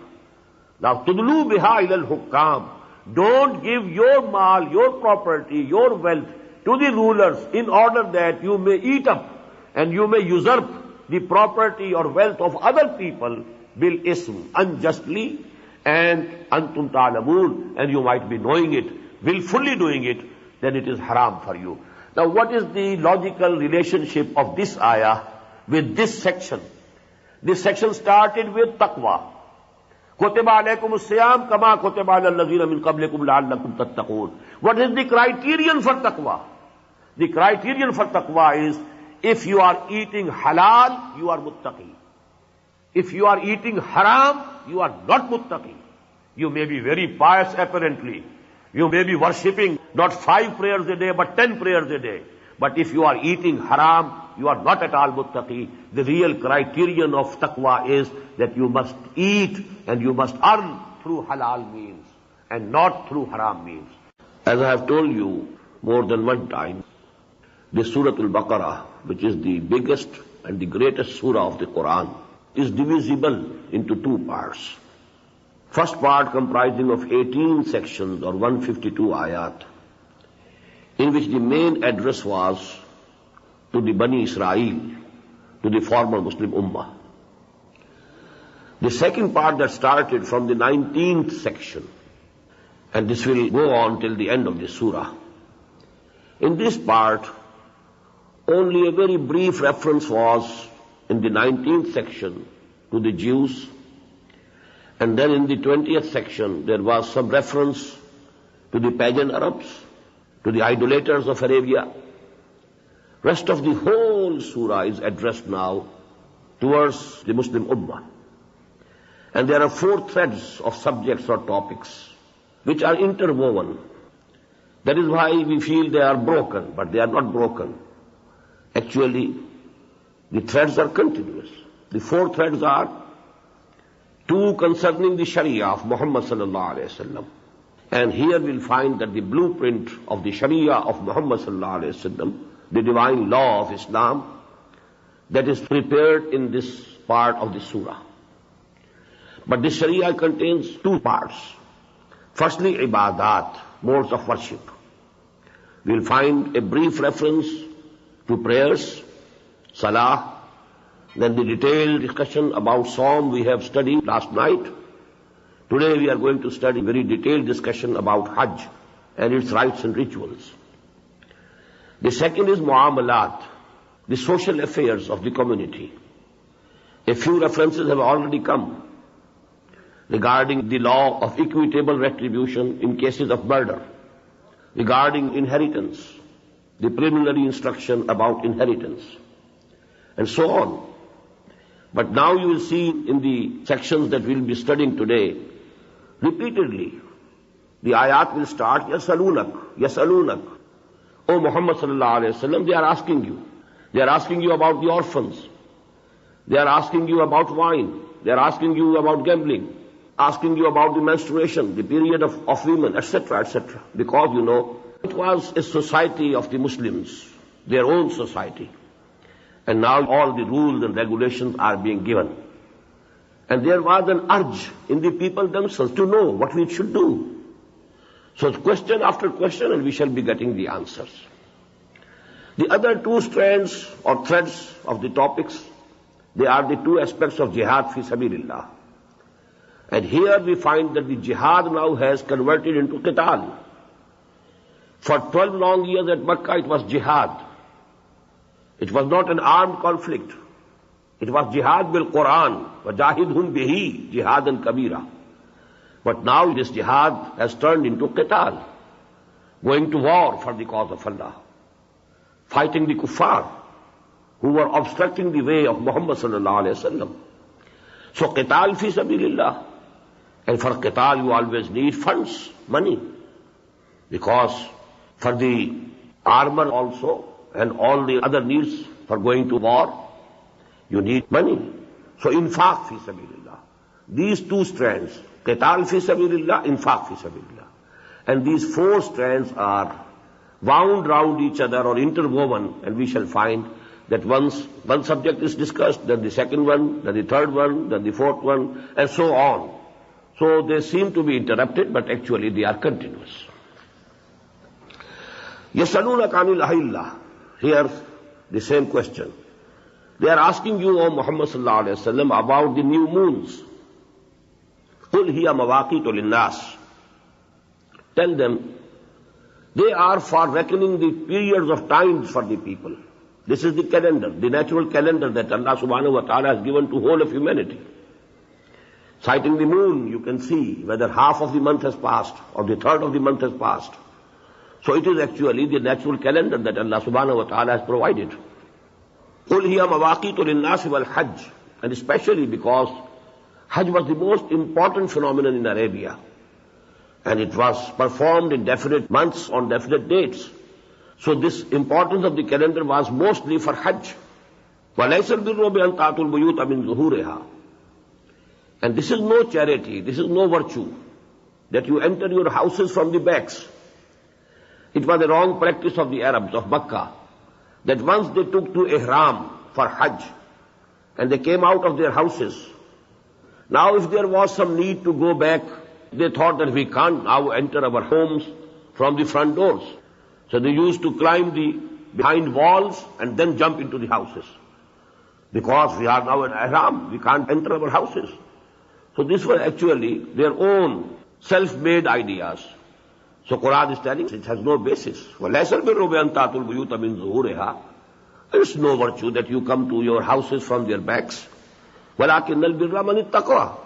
Now, tudlu biha ilal hukam. Don't give your mal, your property, your wealth to the rulers in order that you may eat up and you may usurp the property or wealth of other people bil ism, unjustly, and antum ta'lamun, and you might be knowing it, willfully doing it, then it is haram for you. Now, what is the logical relationship of this ayah with this section? This section started with taqwa. Kutiba alaykum as-siyam kama kutiba ala allazina min qablikum la'allakum tattaqun. What is the criterion for taqwa? The criterion for taqwa is, if you are eating halal, you are muttaqi. If you are eating haram, you are not muttaqi. You may be very pious apparently. You may be worshipping not 5 prayers a day, but 10 prayers a day. But if you are eating haram, you are not at all muttaqi. The real criterion of taqwa is that you must eat and you must earn through halal means and not through haram means. As I have told you more than one time, the Surah E Baqarah, which is the biggest and the greatest surah of the Quran, is divisible into 2 parts. First part comprising of 18 sections or 152 ayat, in which the main address was to the Bani Israel, to the former Muslim Ummah. The second part that started from the 19th section, and this will go on till the end of the surah. In this part, only a very brief reference was in the 19th section to the Jews, and then in the 20th section there was some reference to the pagan Arabs, to the idolaters of Arabia. Rest of the whole surah is addressed now towards the Muslim Ummah. And there are 4 threads of subjects or topics which are interwoven. That is why we feel they are broken, but they are not broken. Actually, the threads are continuous. The 4 threads are 2 concerning the Sharia of Muhammad sallallahu alaihi wasallam. And here we'll find that the blueprint of the Sharia of Muhammad sallallahu alaihi wasallam, the divine law of Islam, that is prepared in this part of the surah. But the Sharia contains 2 parts. Firstly, ibadat, modes of worship. We'll find a brief reference to prayers, salah, then the detailed discussion about Psalm we have studied last night. Today we are going to study very detailed discussion about Hajj and its rites and rituals. The second is muamalat, the social affairs of the community. A few references have already come regarding the law of equitable retribution in cases of murder, regarding inheritance, the preliminary instruction about inheritance, and so on. But now you will see in the sections that we will be studying today, repeatedly, the ayat will start, Yasalunak, Yasalunak. O Muhammad sallallahu alayhi wa sallam, they are asking you. They are asking you about the orphans. They are asking you about wine. They are asking you about gambling. Asking you about the menstruation, the period of women, etc., etc. Because, you know, it was a society of the Muslims, their own society. And now all the rules and regulations are being given. And there was an urge in the people themselves to know what we should do. So question after question, and we shall be getting the answers. The other 2 strands or threads of the topics, they are the 2 aspects of jihad fi sabilillah. And here we find that the jihad now has converted into qital. For 12 long years at Makkah it was jihad. It was not an armed conflict. It was jihad bil Quran, wajahidhum bihi jihadan kabira. But now this jihad has turned into qital, going to war for the cause of Allah, fighting the kuffar who were obstructing the way of Muhammad sallallahu alaihi wasallam. So qital fi sabilillah. And for qital you always need funds, money. Because for the armor also and all the other needs for going to war, you need money. So infaq fi sabilillah. These two strands, qital fi sabilillah, infaq fi sabilillah. And these four strands are wound round each other or interwoven, and we shall find that once one subject is discussed, then the second one, then the third one, then the fourth one, and so on. So they seem to be interrupted, but actually they are continuous. يَسْأَلُونَكَ عَنِ الْأَهِلَّةِ. Here, the same question. They are asking you, O Muhammad sallallahu alaihi wasallam, about the new moons. قُلْ هِيَ مَوَاقِيتُ لِلنَّاسِ. Tell them, they are for reckoning the periods of times for the people. This is the calendar, the natural calendar that Allah subhanahu wa ta'ala has given to whole of humanity. Citing the moon, you can see whether half of the month has passed or the third of the month has passed. So it is actually the natural calendar that Allah subhanahu wa ta'ala has provided. قُلْ هِيَ مَوَاقِيتُ لِلنَّاسِ وَالْحَجِّ. And especially because Hajj was the most important phenomenon in Arabia. And it was performed in definite months on definite dates. So this importance of the calendar was mostly for Hajj. وَلَيْسَ الْبِرُّ بِأَنْ تَأْتُوا الْبُيُوتَ مِنْ ظُهُورِهَا. And this is no charity, this is no virtue, that you enter your houses from the backs. It was a wrong practice of the Arabs of Makkah, that once they took to ihram for Hajj, and they came out of their houses, now if there was some need to go back, they thought that we can't now enter our homes from the front doors. So they used to climb behind walls and then jump into the houses. Because we are now in ihram, we can't enter our houses. So this was actually their own self-made ideas. So Quran is telling it has no basis. وَلَيْسَ الْبِرُّ بِأَنْ تَأْتُوا الْبُيُوتَ مِنْ ظُهُورِهَا. There is no virtue that you come to your houses from their backs. وَلَكِنَّ الْبِرَّ مَنِ اتَّقْوَى.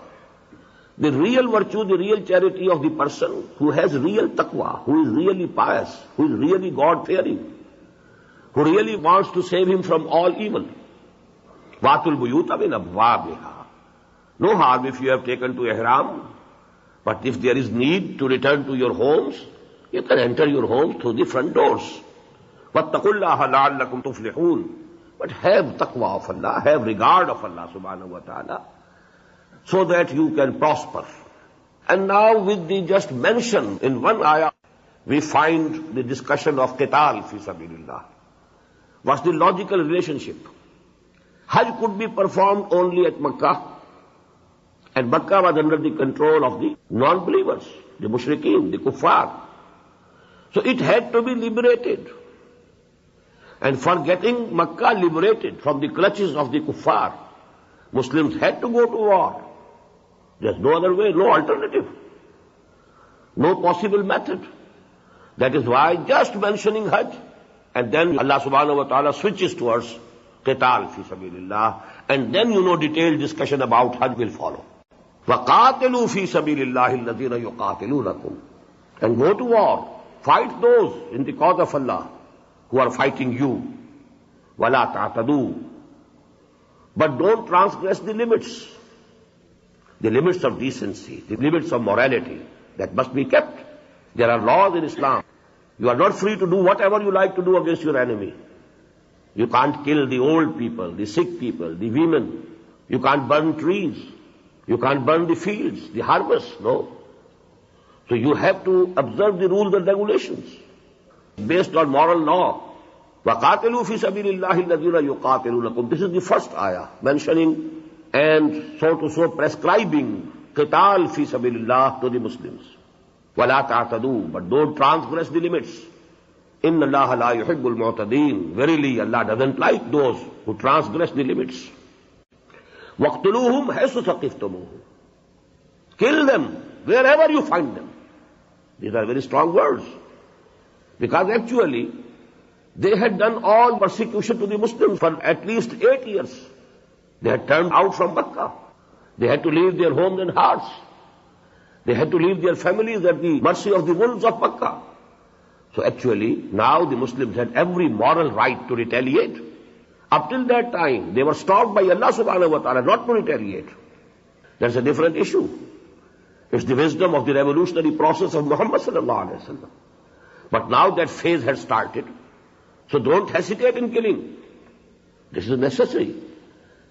The real virtue, the real charity of the person who has real taqwa, who is really pious, who is really God-fearing, who really wants to save him from all evil. وَاتُوا الْبُيُوتَ مِنْ أَبْوَابِهَا. No harm if you have taken to ihram, but if there is need to return to your homes, you can enter your homes through the front doors. وَاتَّقُوا اللَّهَ لَعَلَّكُمْ تُفْلِحُونَ. But have taqwa of Allah, have regard of Allah subhanahu wa ta'ala, so that you can prosper. And now with the just mention in one ayah, we find the discussion of qital fi sabilillah. What's the logical relationship? Hajj could be performed only at Makkah, and Makkah was under the control of the non-believers, the mushrikeen, the kuffar. So it had to be liberated. And for getting Makkah liberated from the clutches of the kuffar, Muslims had to go to war. There's no other way, no alternative, no possible method. That is why just mentioning Hajj, and then Allah subhanahu wa ta'ala switches towards qital fi sabilillah, and then detailed discussion about Hajj will follow. وَقَاتِلُوا فِي سَبِيلِ اللَّهِ الَّذِينَ يُقَاتِلُونَكُمْ. And go to war, fight those in the cause of Allah who are fighting you. وَلَا تَعْتَدُوا. But don't transgress the limits of decency, the limits of morality that must be kept. There are laws in Islam. You are not free to do whatever you like to do against your enemy. You can't kill the old people, the sick people, the women. You can't burn trees. You can't burn the fields, the harvest, no. So you have to observe the rules and regulations based on moral law. وَقَاتِلُوا فِي سَبِيلِ اللَّهِ الَّذِينَ يُقَاتِلُونَكُمْ. This is the first ayah, mentioning and so prescribing qital fi sabilillah to the Muslims. وَلَا تَعْتَدُوا. But don't transgress the limits. إِنَّ اللَّهَ لَا يُحِبُّ الْمُعْتَدِينَ. Verily, Allah doesn't like those who transgress the limits. وَاقْتُلُوهُمْ حَيْثُ ثَقِفْتُمُوهُمْ. Kill them wherever you find them. These are very strong words. Because actually, they had done all persecution to the Muslims for at least 8 years. They had turned out from Makkah. They had to leave their homes and hearts. They had to leave their families at the mercy of the wolves of Makkah. So actually, now the Muslims had every moral right to retaliate. Up till that time, they were stopped by Allah subhanahu wa ta'ala not to retaliate. That's a different issue. It's the wisdom of the revolutionary process of Muhammad sallallahu alaihi wasallam. But now that phase has started, so don't hesitate in killing. This is necessary.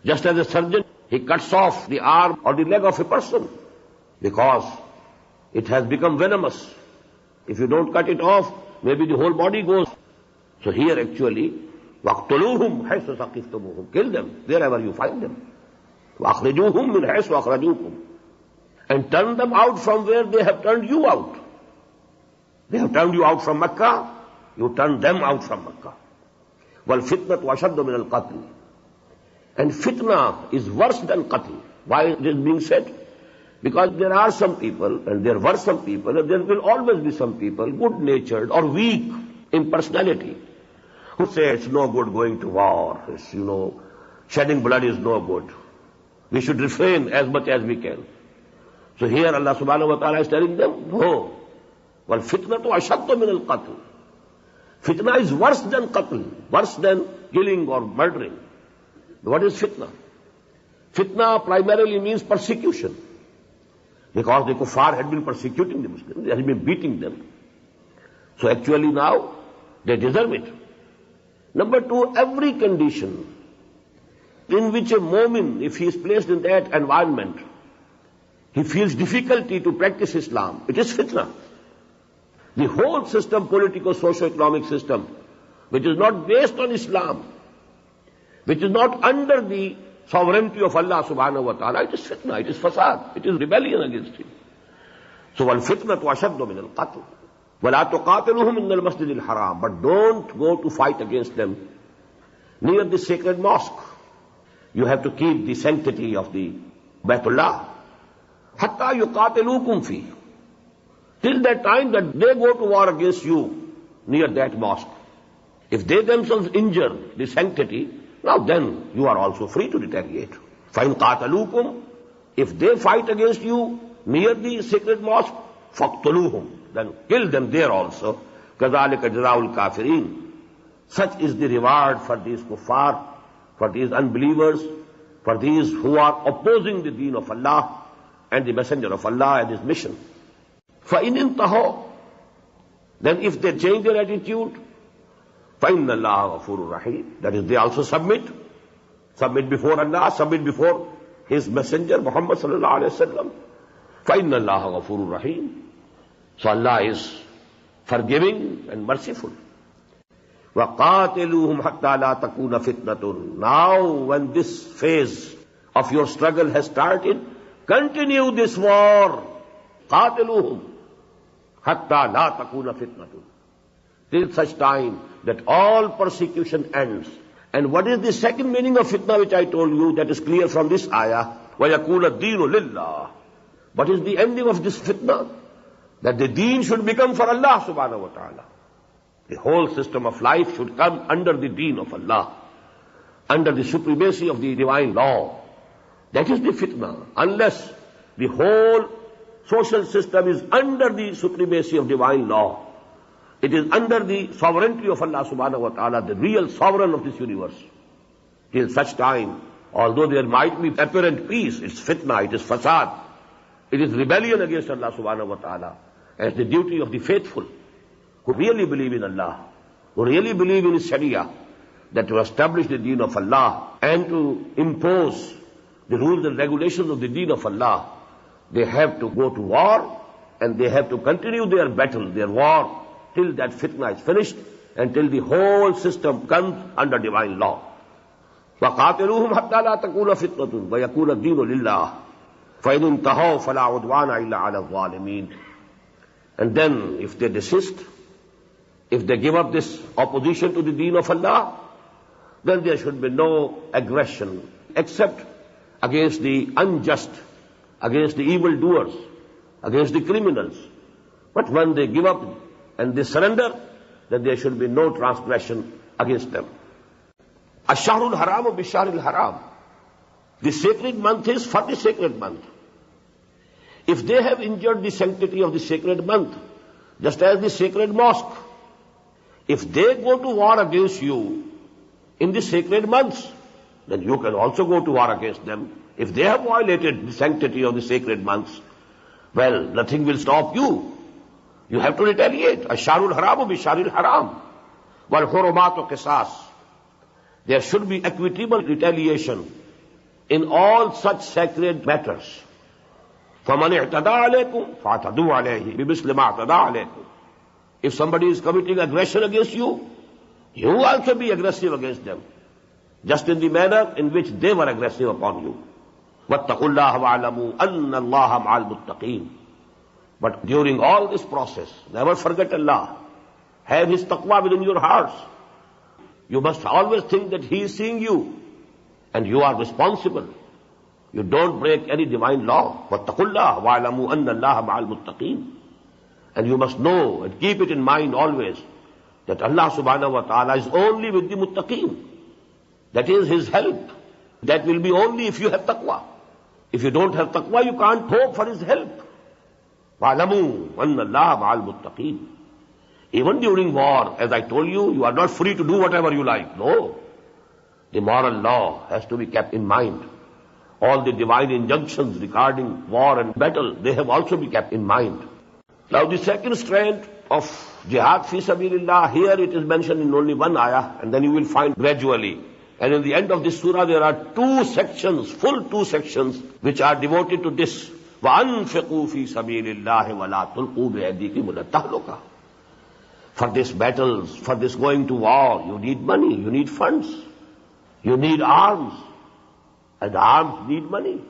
Just as a surgeon, he cuts off the arm or the leg of a person because it has become venomous. If you don't cut it off, maybe the whole body goes. So here actually, وَاقْتُلُوهُمْ حَيْثُ ثَقِفْتُمُوهُمْ, kill them wherever you find them. وَأَخْرِجُوهُمْ مِنْ حَيْثُ أَخْرَجُوكُمْ, and turn them out from where they have turned you out. They have turned you out from Makkah, you turn them out from Makkah. وَالْفِتْنَةُ أَشَدُّ مِنَ الْقَتْلِ, and fitna is worse than qatl. Why it is being said? Because there are some people, and there were some people, and there will always be some people, good-natured or weak in personality, who say it's no good going to war, it's, shedding blood is no good. We should refrain as much as we can. So here Allah subhanahu wa ta'ala is telling them, no. Well, fitna to ashaddu min al-qatl. Fitna is worse than qatl, worse than killing or murdering. What is fitna? Fitna primarily means persecution. Because the kuffar had been persecuting the Muslims, they had been beating them. So actually now, they deserve it. Number two, every condition in which a mu'min, if he is placed in that environment, he feels difficulty to practice Islam, it is fitna. The whole system, political, socio-economic system, which is not based on Islam, which is not under the sovereignty of Allah subhanahu wa ta'ala, it is fitna, it is fasad, it is rebellion against him. So, وَالْفِتْنَةُ أَشَدُّ مِنَ الْقَتْلِ وَلَا تُقَاتِلُهُمْ إِنَّ الْمَسْجِدِ الْحَرَامِ, but don't go to fight against them near the sacred mosque. You have to keep the sanctity of the Baytullah. حَتَّى يُقَاتِلُوكُمْ فِيهِ, till that time that they go to war against you near that mosque. If they themselves injure the sanctity, now then you are also free to retaliate. فَإِنْ قَاتَلُوكُمْ, if they fight against you near the sacred mosque, فَاقْتُلُوهُمْ, then kill them there also. كَذَلِكَ جَزَاءُ الْكَافِرِينَ, such is the reward for these kuffar, for these unbelievers, for these who are opposing the deen of Allah and the messenger of Allah and his mission. فَإِنْ انْتَهَوْا, then if they change their attitude, فَإِنَّ اللَّهَ غَفُورٌ رَحِيمٌ, that is, they also submit before Allah, submit before his messenger Muhammad sallallahu alaihi wasallam. فَإِنَّ اللَّهَ غَفُورٌ رَحِيمٌ, so Allah is forgiving and merciful. وَقَاتِلُوهُمْ حَتَّى لَا تَكُونَ فِتْنَةٌ, now when this phase of your struggle has started, continue this war. قَاتِلُوهُمْ حَتَّى لَا تَكُونَ فِتْنَةٌ, till such time that all persecution ends. And what is the second meaning of fitna which I told you, that is clear from this ayah, وَيَكُونَ الدِّينُ لِلَّهِ. What is the ending of this fitna? That the deen should become for Allah subhanahu wa ta'ala. The whole system of life should come under the deen of Allah, under the supremacy of the divine law. That is the fitna. Unless the whole social system is under the supremacy of divine law, it is under the sovereignty of Allah subhanahu wa ta'ala, the real sovereign of this universe. Till such time, although there might be apparent peace, it's fitna, it is fasad, it is rebellion against Allah subhanahu wa ta'ala, as the duty of the faithful who really believe in Allah, who really believe in His Sharia, that to establish the deen of Allah and to impose the rules and regulations of the deen of Allah, they have to go to war and they have to continue their battle, their war, till that fitna is finished and till the whole system comes under divine law. وَقَاتِلُوهُمْ حَتَّى لَا تَكُونَ فِتْنَةٌ وَيَكُونَ الدِّينُ لِلَّهِ فَإِنِ انْتَهَوْا فَلَا عُدْوَانَ إِلَّا عَلَى الظَّالِمِينَ. And then if they desist, if they give up this opposition to the deen of Allah, then there should be no aggression except against the unjust, against the evildoers, against the criminals. But when they give up and they surrender, then there should be no transgression against them. الشهر الحرام بالشهر الحرام. The sacred month is for the sacred month. If they have injured the sanctity of the sacred month, just as the sacred mosque, if they go to war against you in the sacred months, then you can also go to war against them. If they have violated the sanctity of the sacred months, well, nothing will stop you. You have to retaliate. Asharul haramu bisharil haram. Wal hurumatu qisas. There should be equitable retaliation in all such sacred matters. فَمَنِ اعْتَدَى عَلَيْكُمْ فَاعْتَدُوا عَلَيْهِ بِمِثْلِ مَا اعْتَدَى عَلَيْكُمْ. If somebody is committing aggression against you, you also be aggressive against them, just in the manner in which they were aggressive upon you. وَاتَّقُوا اللَّهَ وَاعْلَمُوا أَنَّ اللَّهَ مَعَ الْمُتَّقِينَ. But during all this process, never forget Allah. Have His taqwa within your hearts. You must always think that He is seeing you, and you are responsible. You don't break any divine law. وَاتَّقُوا اللَّهَ وَاعْلَمُوا أَنَّ اللَّهَ مَعَ الْمُتَّقِينَ. And you must know and keep it in mind always that Allah subhanahu wa ta'ala is only with the muttaqeen. That is His help. That will be only if you have taqwa. If you don't have taqwa, you can't hope for His help. وَاعْلَمُوا أَنَّ اللَّهَ مَعَ الْمُتَّقِينَ. Even during war, as I told you, you are not free to do whatever you like. No. The moral law has to be kept in mind. All the divine injunctions regarding war and battle, they have also be kept in mind. Now the second strand of jihad fi sabilillah, here it is mentioned in only one ayah, and then you will find gradually. And in the end of this surah, there are two sections, full two sections, which are devoted to this. وَأَنْفِقُوا فِي سَبِيلِ اللَّهِ وَلَا تُلْقُوا بِأَيْدِيكُمْ إِلَى التَّهْلُكَةِ. For these battles, for this going to war, you need money, you need funds, you need arms, and arms need money.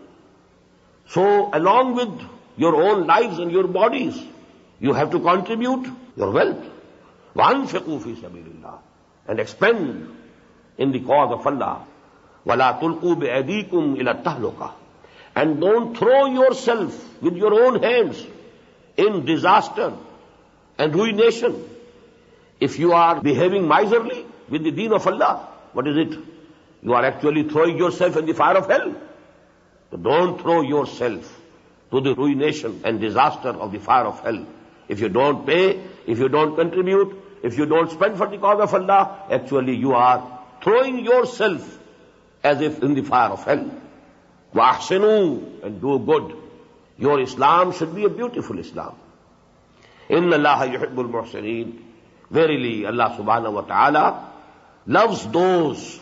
So along with your own lives and your bodies, you have to contribute your wealth. وَأَنْفِقُوا فِي سَبِيلِ اللَّهِ. And expend in the cause of Allah. وَلَا تُلْقُوا بِأَيْدِيكُمْ إِلَى التَّهْلُكَةِ. And don't throw yourself with your own hands in disaster and ruination. If you are behaving miserly with the deen of Allah, what is it? You are actually throwing yourself in the fire of hell. So don't throw yourself to the ruination and disaster of the fire of hell. If you don't pay, if you don't contribute, if you don't spend for the cause of Allah, actually you are throwing yourself as if in the fire of hell. وَأَحْسِنُوا, and do good. Your Islam should be a beautiful Islam. إِنَّ اللَّهَ يُحِبُّ الْمُحْسِنِينَ. Verily, Allah subhanahu wa ta'ala loves those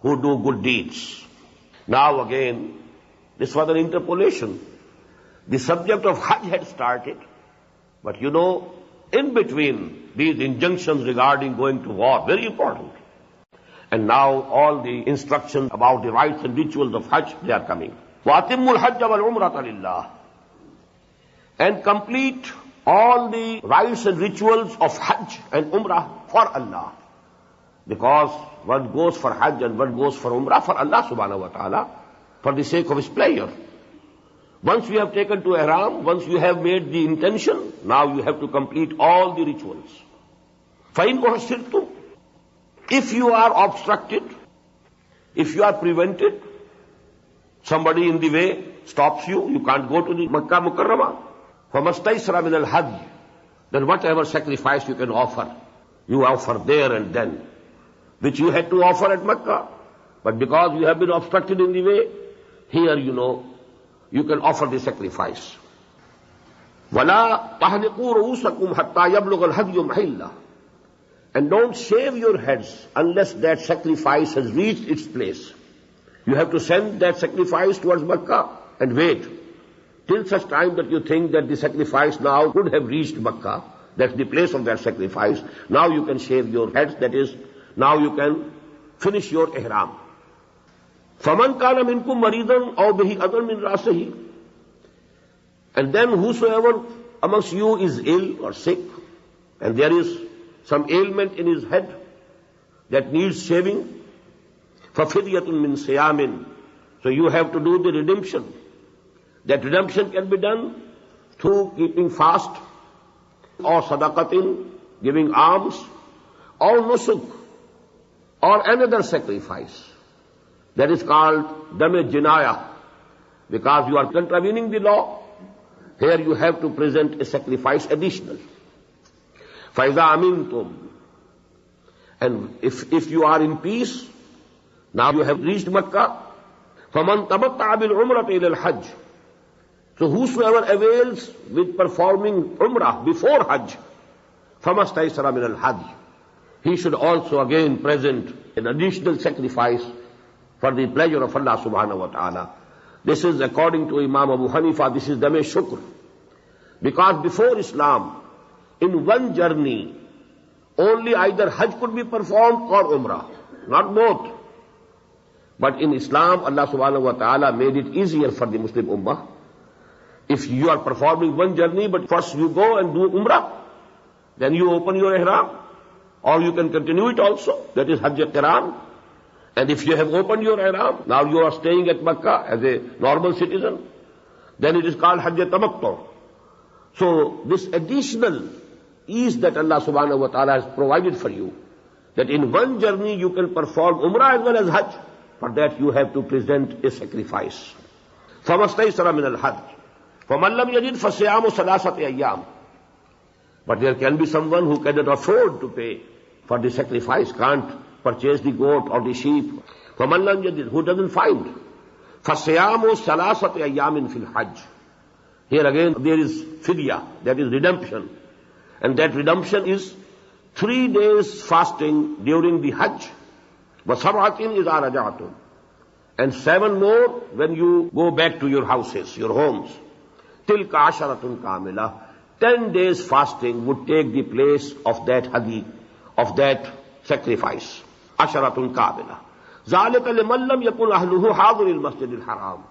who do good deeds. Now again, this was an interpolation. The subject of Hajj had started, but you know, in between these injunctions regarding going to war, very important. And now all the instructions about the rites and rituals of Hajj, they are coming. وَأَتِمُّوا الْحَجَّ وَالْعُمْرَةَ لِلَّهِ. And complete all the rites and rituals of Hajj and Umrah for Allah. Because one goes for Hajj and one goes for Umrah for Allah subhanahu wa ta'ala, for the sake of His pleasure. Once you have taken to Ihram, once you have made the intention, now you have to complete all the rituals. فَإِنْ أُحْسِرْتُمْ. If you are obstructed, if you are prevented, somebody in the way stops you, you can't go to the Makkah Mukarramah. فَمَسْتَيْسَرَ مِنَ الْحَجِّ. Then whatever sacrifice you can offer, you offer there and then, which you had to offer at Makkah. But because you have been obstructed in the way, here you know, you can offer the sacrifice. وَلَا تَحْلِقُوا رُؤُوسَكُمْ حَتَّى يَبْلُغَ الْهَدْيُ مَحِلَّهُ. And don't shave your heads unless that sacrifice has reached its place. You have to send that sacrifice towards Makkah and wait till such time that you think that the sacrifice now could have reached Makkah. That's the place of that sacrifice. Now you can shave your heads, that is, now you can finish your ihram. فَمَنْ كَانَ مِنْكُمْ مَرِيضًا أَوْ بِهِ أَذًى مِنْ رَأْسِهِ. And then whosoever amongst you is ill or sick, and there is some ailment in his head that needs shaving, فَفِدْيَةٌ مِّن صِيَامٍ. So you have to do the redemption. That redemption can be done through keeping fast, or sadaqatin, giving alms, or nusuk, or another sacrifice. That is called dam-e jinaya, because you are contravening the law. Here you have to present a sacrifice additional. فَإِذَا أَمِنْتُمْ. And if you are in peace, now you have reached Makkah, فَمَنْ تَمَتَّعَ بِالْعُمْرَةِ إِلَى الْحَجِّ. So whosoever avails with performing Umrah before Hajj, فَمَا اسْتَيْسَرَ مِنَ الْحَدْيِ. He should also again present an additional sacrifice for the pleasure of Allah subhanahu wa ta'ala. This is, according to Imam Abu Hanifa, this is dam-e shukr. Because before Islam, in one journey, only either Hajj could be performed or Umrah, not both. But in Islam, Allah subhanahu wa ta'ala made it easier for the Muslim Ummah. If you are performing one journey, but first you go and do Umrah, then you open your ihram, or you can continue it also. That is Hajj Qiran. And if you have opened your ihram, now you are staying at Makkah as a normal citizen, then it is called Hajj Tamattu. So this additional ease that Allah subhanahu wa ta'ala has provided for you, that in one journey you can perform Umrah as well as Hajj, for that you have to present a sacrifice. فَمَا اسْتَيْسَرَ مِنَ الْحَجِّ فَمَنْ لَمْ يَجِدْ فَصِيَامُ ثَلَاثَةِ أَيَّامٍ. But there can be someone who cannot afford to pay for the sacrifice, can't purchase the goat or the sheep. فَمَنْ لَمْ يَجِدْ, who doesn't find. فَصِيَامُ ثَلَاثَةِ أَيَّامٍ فِي الْحَجِّ. Here again there is fidya, that is redemption. And that redemption is 3 days fasting during the Hajj. وَسَبْعَةٍ إِذَا رَجَعْتُمْ. And 7 more when you go back to your houses, your homes. تِلْكَ عَشَرَةٌ كَامِلَةٌ. 10 days fasting would take the place of that hadi, of that sacrifice. عَشَرَةٌ كَامِلَةٌ. ذَلِكَ لِمَنْ لَمْ يَكُنْ أَهْلُهُ حَاضِرِ الْمَسْجِدِ الْحَرَامِ.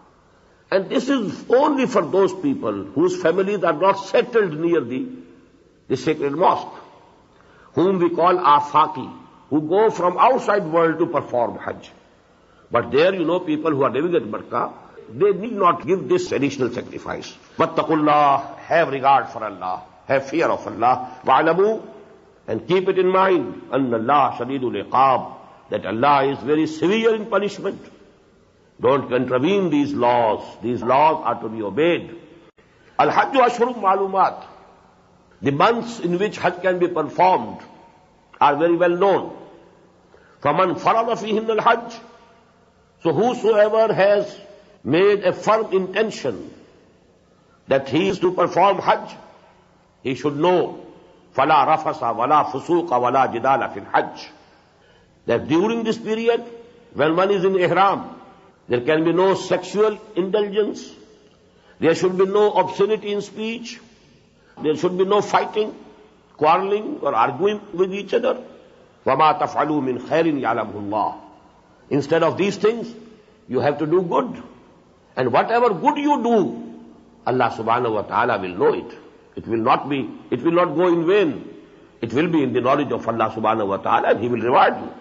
And this is only for those people whose families are not settled near the sacred mosque, whom we call afaki, who go from outside world to perform Hajj. But there, people who are living at Makkah, they need not give this additional sacrifice. Wattaqullah, have regard for Allah, have fear of Allah. Wa'alamu, and keep it in mind, anna Allah shadidul iqab, that Allah is very severe in punishment. Don't contravene these laws. These laws are to be obeyed. Al-Hajj ashhurum ma'lumat. The months in which Hajj can be performed are very well known. فَمَنْ فَرَضَ فِيهِنَّ الْحَجِّ. So whosoever has made a firm intention that he is to perform Hajj, he should know فَلَا رَفَسَ وَلَا فُسُوقَ وَلَا جِدَالَ فِي الْحَجِّ. That during this period, when one is in ihram, there can be no sexual indulgence, there should be no obscenity in speech, there should be no fighting, quarreling or arguing with each other. وَمَا تَفْعَلُوا مِنْ خَيْرٍ يَعْلَمْهُ اللَّهُ. Instead of these things, you have to do good. And whatever good you do, Allah subhanahu wa ta'ala will know it. It will not go in vain. It will be in the knowledge of Allah subhanahu wa ta'ala, and He will reward you.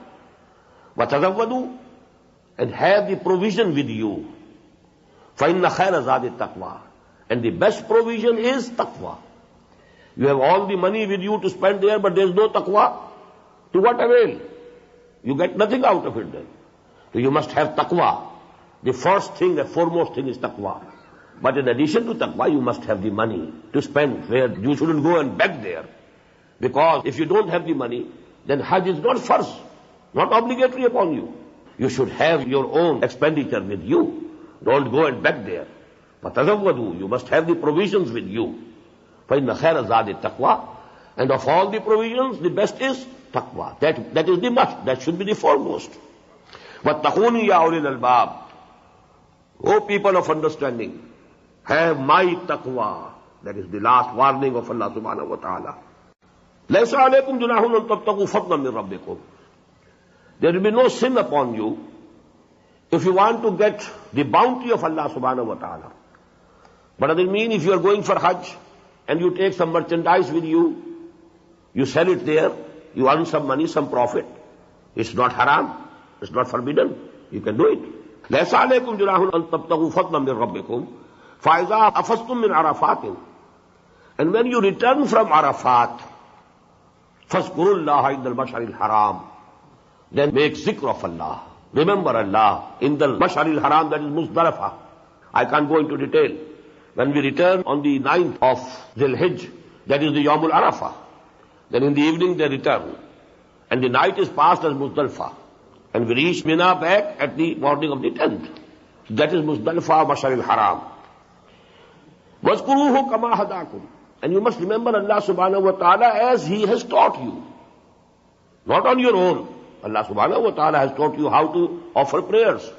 وَتَزَوَّدُوا, and have the provision with you. فَإِنَّ خَيْرَ زَادِ التَّقْوَى. And the best provision is taqwa. You have all the money with you to spend there, but there is no taqwa. To what avail? You get nothing out of it then. So you must have taqwa. The first thing, the foremost thing is taqwa. But in addition to taqwa, you must have the money to spend, where you shouldn't go and beg there. Because if you don't have the money, then Hajj is not first, not obligatory upon you. You should have your own expenditure with you. Don't go and beg there. وَتَزَوَّدُوا, you must have the provisions with you. فَإِنَّ خَيْرَ زَادِ التَّقْوَى. And of all the provisions, the best is taqwa. That is the must. That should be the foremost. وَاتَّقُونِ يَا أُولِي الْأَلْبَابِ. O people of understanding, have my taqwa. That is the last warning of Allah subhanahu wa ta'ala. لَيْسَ عَلَيْكُمْ جُنَاحٌ أَن تَبْتَغُوا فَضْلًا مِّن رَبِّكُمْ. There will be no sin upon you if you want to get the bounty of Allah subhanahu wa ta'ala. What does it mean? If you are going for Hajj and you take some merchandise with you, you sell it there, you earn some money, some profit. It's not haram, it's not forbidden. You can do it. لَيْسَ عَلَيْكُمْ جُنَاحٌ أَن تَبْتَغُوا فَضْلًا مِّن رَبِّكُمْ فَإِذَا أَفَضْتُم مِّنْ عَرَفَاتٍ. And when you return from Arafat, فَاذْكُرُوا اللَّهَ عِندَ الْمَشْعَرِ الْحَرَامِ. Then make zikr of Allah remember Allah in the Mash'ar al-Haram, that is Muzdalifah. I can't go into detail. When we return on the 9th of Dhul Hijj, that is the Yawmul Arafah, then in the evening they return. And the night is passed as Muzdalifah. And we reach Mina back at the morning of the 10th. That is Muzdalifah, Mash'ar al-Haram. وَاذْكُرُوهُ كَمَا هَدَاكُمْ. And you must remember Allah subhanahu wa ta'ala as He has taught you. Not on your own. Allah subhanahu wa ta'ala has taught you how to offer prayers.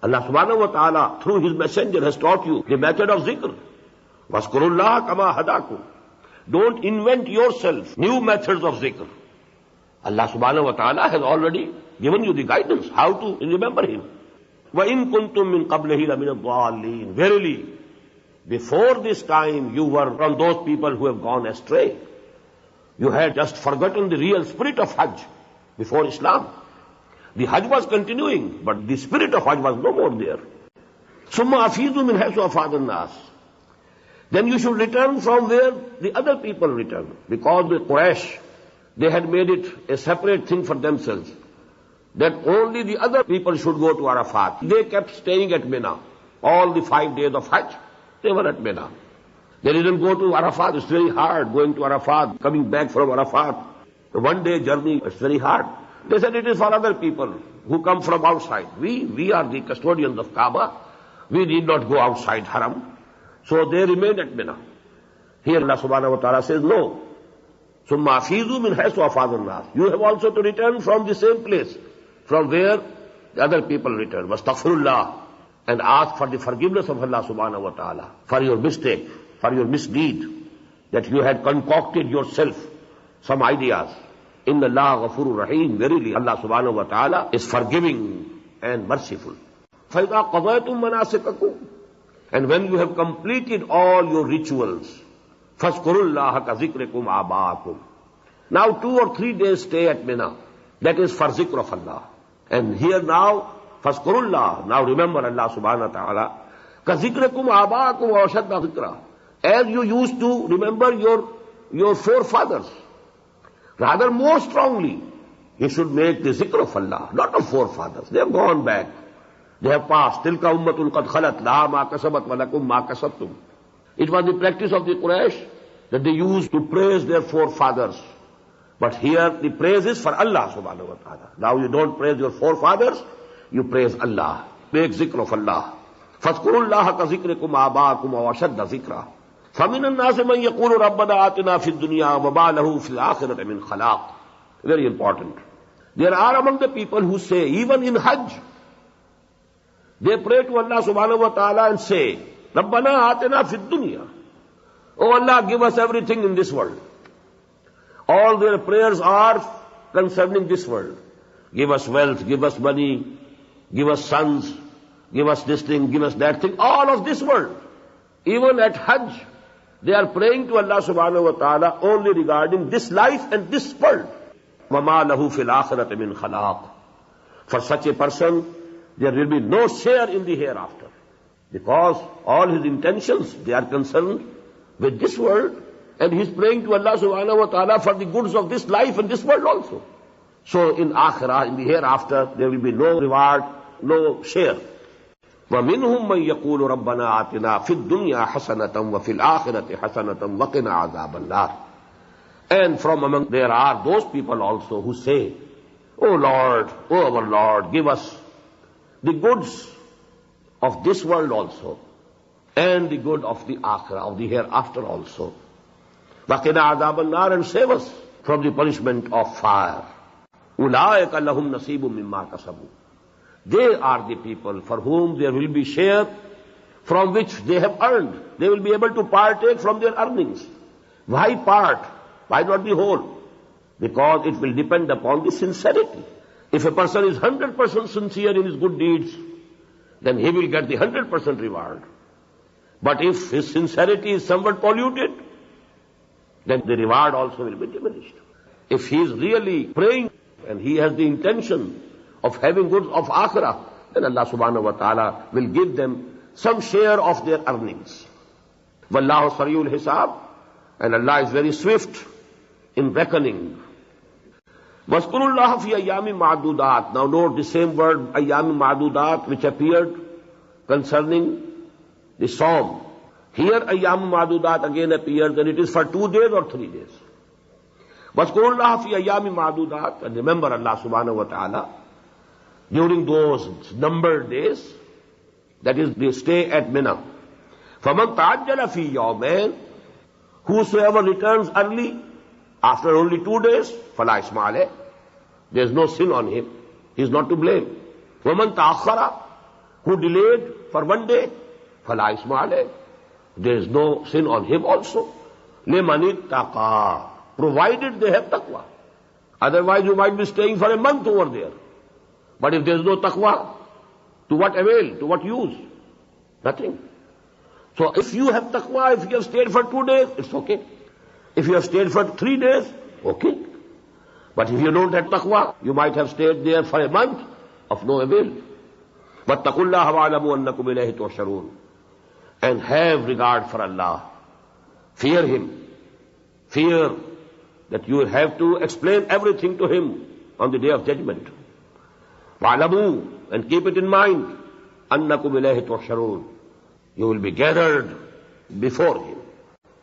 Allah subhanahu wa ta'ala through His messenger has taught you the method of zikr. وَاذْكُرُوا اللَّهَ كَمَا هَدَاكُمْ. Don't invent yourself new methods of zikr. Allah subhanahu wa ta'ala has already given you the guidance how to remember Him. وَإِن كُنْتُم مِّن قَبْلِهِ لَمِنَ الضَّالِّينَ. Verily, before this time you were from those people who have gone astray. You had just forgotten the real spirit of Hajj before Islam. The Hajj was continuing, but the spirit of Hajj was no more there. ثُمَّ أَفِيضُوا مِنْ حَيْثُ أَفَاضَ النَّاسِ. Then you should return from where the other people return. Because the Quraysh, they had made it a separate thing for themselves, that only the other people should go to Arafat. They kept staying at Mina. All the 5 days of Hajj, they were at Mina. They didn't go to Arafat. It's very hard going to Arafat, coming back from Arafat. The 1-day journey, it's very hard. They said it is for other people who come from outside. We are the custodians of Kaaba. We need not go outside Haram. So they remained at Mina. Here Allah subhanahu wa ta'ala says, no. ثُمَّ أَفِيضُوا مِنْ حَيْثُ أَفَاضَ النَّاسِ. You have also to return from the same place, from where the other people return. وَاسْتَغْفِرُوا اللَّهِ. And ask for the forgiveness of Allah subhanahu wa ta'ala for your mistake, for your misdeed, that you had concocted yourself some ideas. Inna Allah ghafurur rahim. Verily, Allah subhanahu wa ta'ala is forgiving and merciful. فَإِذَا قَضَيْتُم مَنَاسِكَكُمْ. And when you have completed all your rituals, فَاذْكُرُوا اللَّهَ كَذِكْرِكُمْ آبَاءَكُمْ. Now 2 or 3 days stay at Mina. That is for zikr of Allah. And here now, فَاذْكُرُوا اللَّهَ. Now remember Allah subhanahu wa ta'ala. كَذِكْرِكُمْ آبَاءَكُمْ وَأَشَدَّ ذِكْرًا. As you used to remember your forefathers. Rather more strongly, you should make the zikr of Allah, not of forefathers. They have gone back. They have passed. تِلْكَ أُمَّةٌ قَدْ خَلَتْ لَهَا مَا كَسَبَتْ وَلَكُمْ مَا كَسَبْتُمْ. It was the practice of the Quraysh that they used to praise their forefathers. But here the praise is for Allah subhanahu wa ta'ala. Now you don't praise your forefathers, you praise Allah. Make zikr of Allah. فَاذْكُرُوا اللَّهَ كَذِكْرِكُمْ آبَاءَكُمْ وَأَشَدَّ ذِكْرًا. فَمِنَ النَّاسِ مَنْ يَقُولُ رَبَّنَا آتِنَا فِي الدُّنْيَا وَمَا لَهُ فِي الْآخِرَةِ مِنْ خَلَاقٍ. Very important. There are among the people who say, even in Hajj, they pray to Allah subhanahu wa ta'ala and say, رَبَّنَا آتِنَا فِي الدُّنْيا. Oh Allah, give us everything in this world. All their prayers are concerning this world. Give us wealth, give us money, give us sons, give us this thing, give us that thing. All of this world. Even at Hajj, they are praying to Allah subhanahu wa ta'ala only regarding this life and this world. وَمَا لَهُ فِي الْآخِرَةِ مِنْ خَلَاقٍ. For such a person, there will be no share in the hereafter. Because all his intentions, they are concerned with this world, and he is praying to Allah subhanahu wa ta'ala for the goods of this life and this world also. So in akhirah, in the hereafter, there will be no reward, no share. وَمِنْهُمْ مَنْ يَقُولُ رَبَّنَا آتِنَا فِي الدُّنْيَا حَسَنَةً وَفِي الْآخِرَةِ حَسَنَةً وَقِنَا عَذَابَ النَّارِ. And from among there are those people also who say, O Lord, O our Lord, give us the goods of this world also, and the good of the akhirah, of the hereafter also. وَقِنَا عَذَابَ النَّارِ. And save us from the punishment of fire. أُولَٰئِكَ لَهُمْ نَصِيبٌ مِّمَّا كَسَبُوا. They are the people for whom there will be share from which they have earned. They will be able to partake from their earnings. Why part? Why not the whole? Because it will depend upon the sincerity. If a person is 100% sincere in his good deeds, then he will get the 100% reward. But if his sincerity is somewhat polluted, then the reward also will be diminished. If he is really praying and he has the intention of having goods of akhirah, then Allah subhanahu wa ta'ala will give them some share of their earnings. Wallahu sariyul hisab. And Allah is very swift in reckoning. Waskurullah fi ayyami ma'dudat. Now note the same word ayyami ma'dudat which appeared concerning the Psalm. Here ayyami ma'dudat again appears, and it is for 2 days or 3 days. Waskurullah fi ayyami ma'dudat, and remember Allah subhanahu wa ta'ala during those numbered days, that is the stay at Mina. فَمَنْ تَعَجَّلَ فِي يَوْمَيْنِ, whosoever returns early after only 2 days, فَلَا إِثْمَ عَلَيْهِ, there is no sin on him, he is not to blame. وَمَنْ تَأَخَّرَ, who delayed for 1 day, فَلَا إِثْمَ عَلَيْهِ, there is no sin on him also. لِمَنِ اتَّقَى, provided they have taqwa. Otherwise you might be staying for a month over there. But if there is no taqwa, to what avail? To what use? Nothing. So if you have taqwa, if you have stayed for 2 days, it's okay. If you have stayed for 3 days, okay. But if you don't have taqwa, you might have stayed there for a month of no avail. وَاتَّقُوا اللَّهَ وَاعْلَمُوا أَنَّكُمْ إِلَيْهِ تُحْشَرُونَ, and have regard for Allah. Fear Him. Fear that you will have to explain everything to Him on the day of judgment. وَاعْلَمُوا, and keep it in mind, أَنَّكُمْ إِلَيْهِ تُحْشَرُونَ, you will be gathered before Him.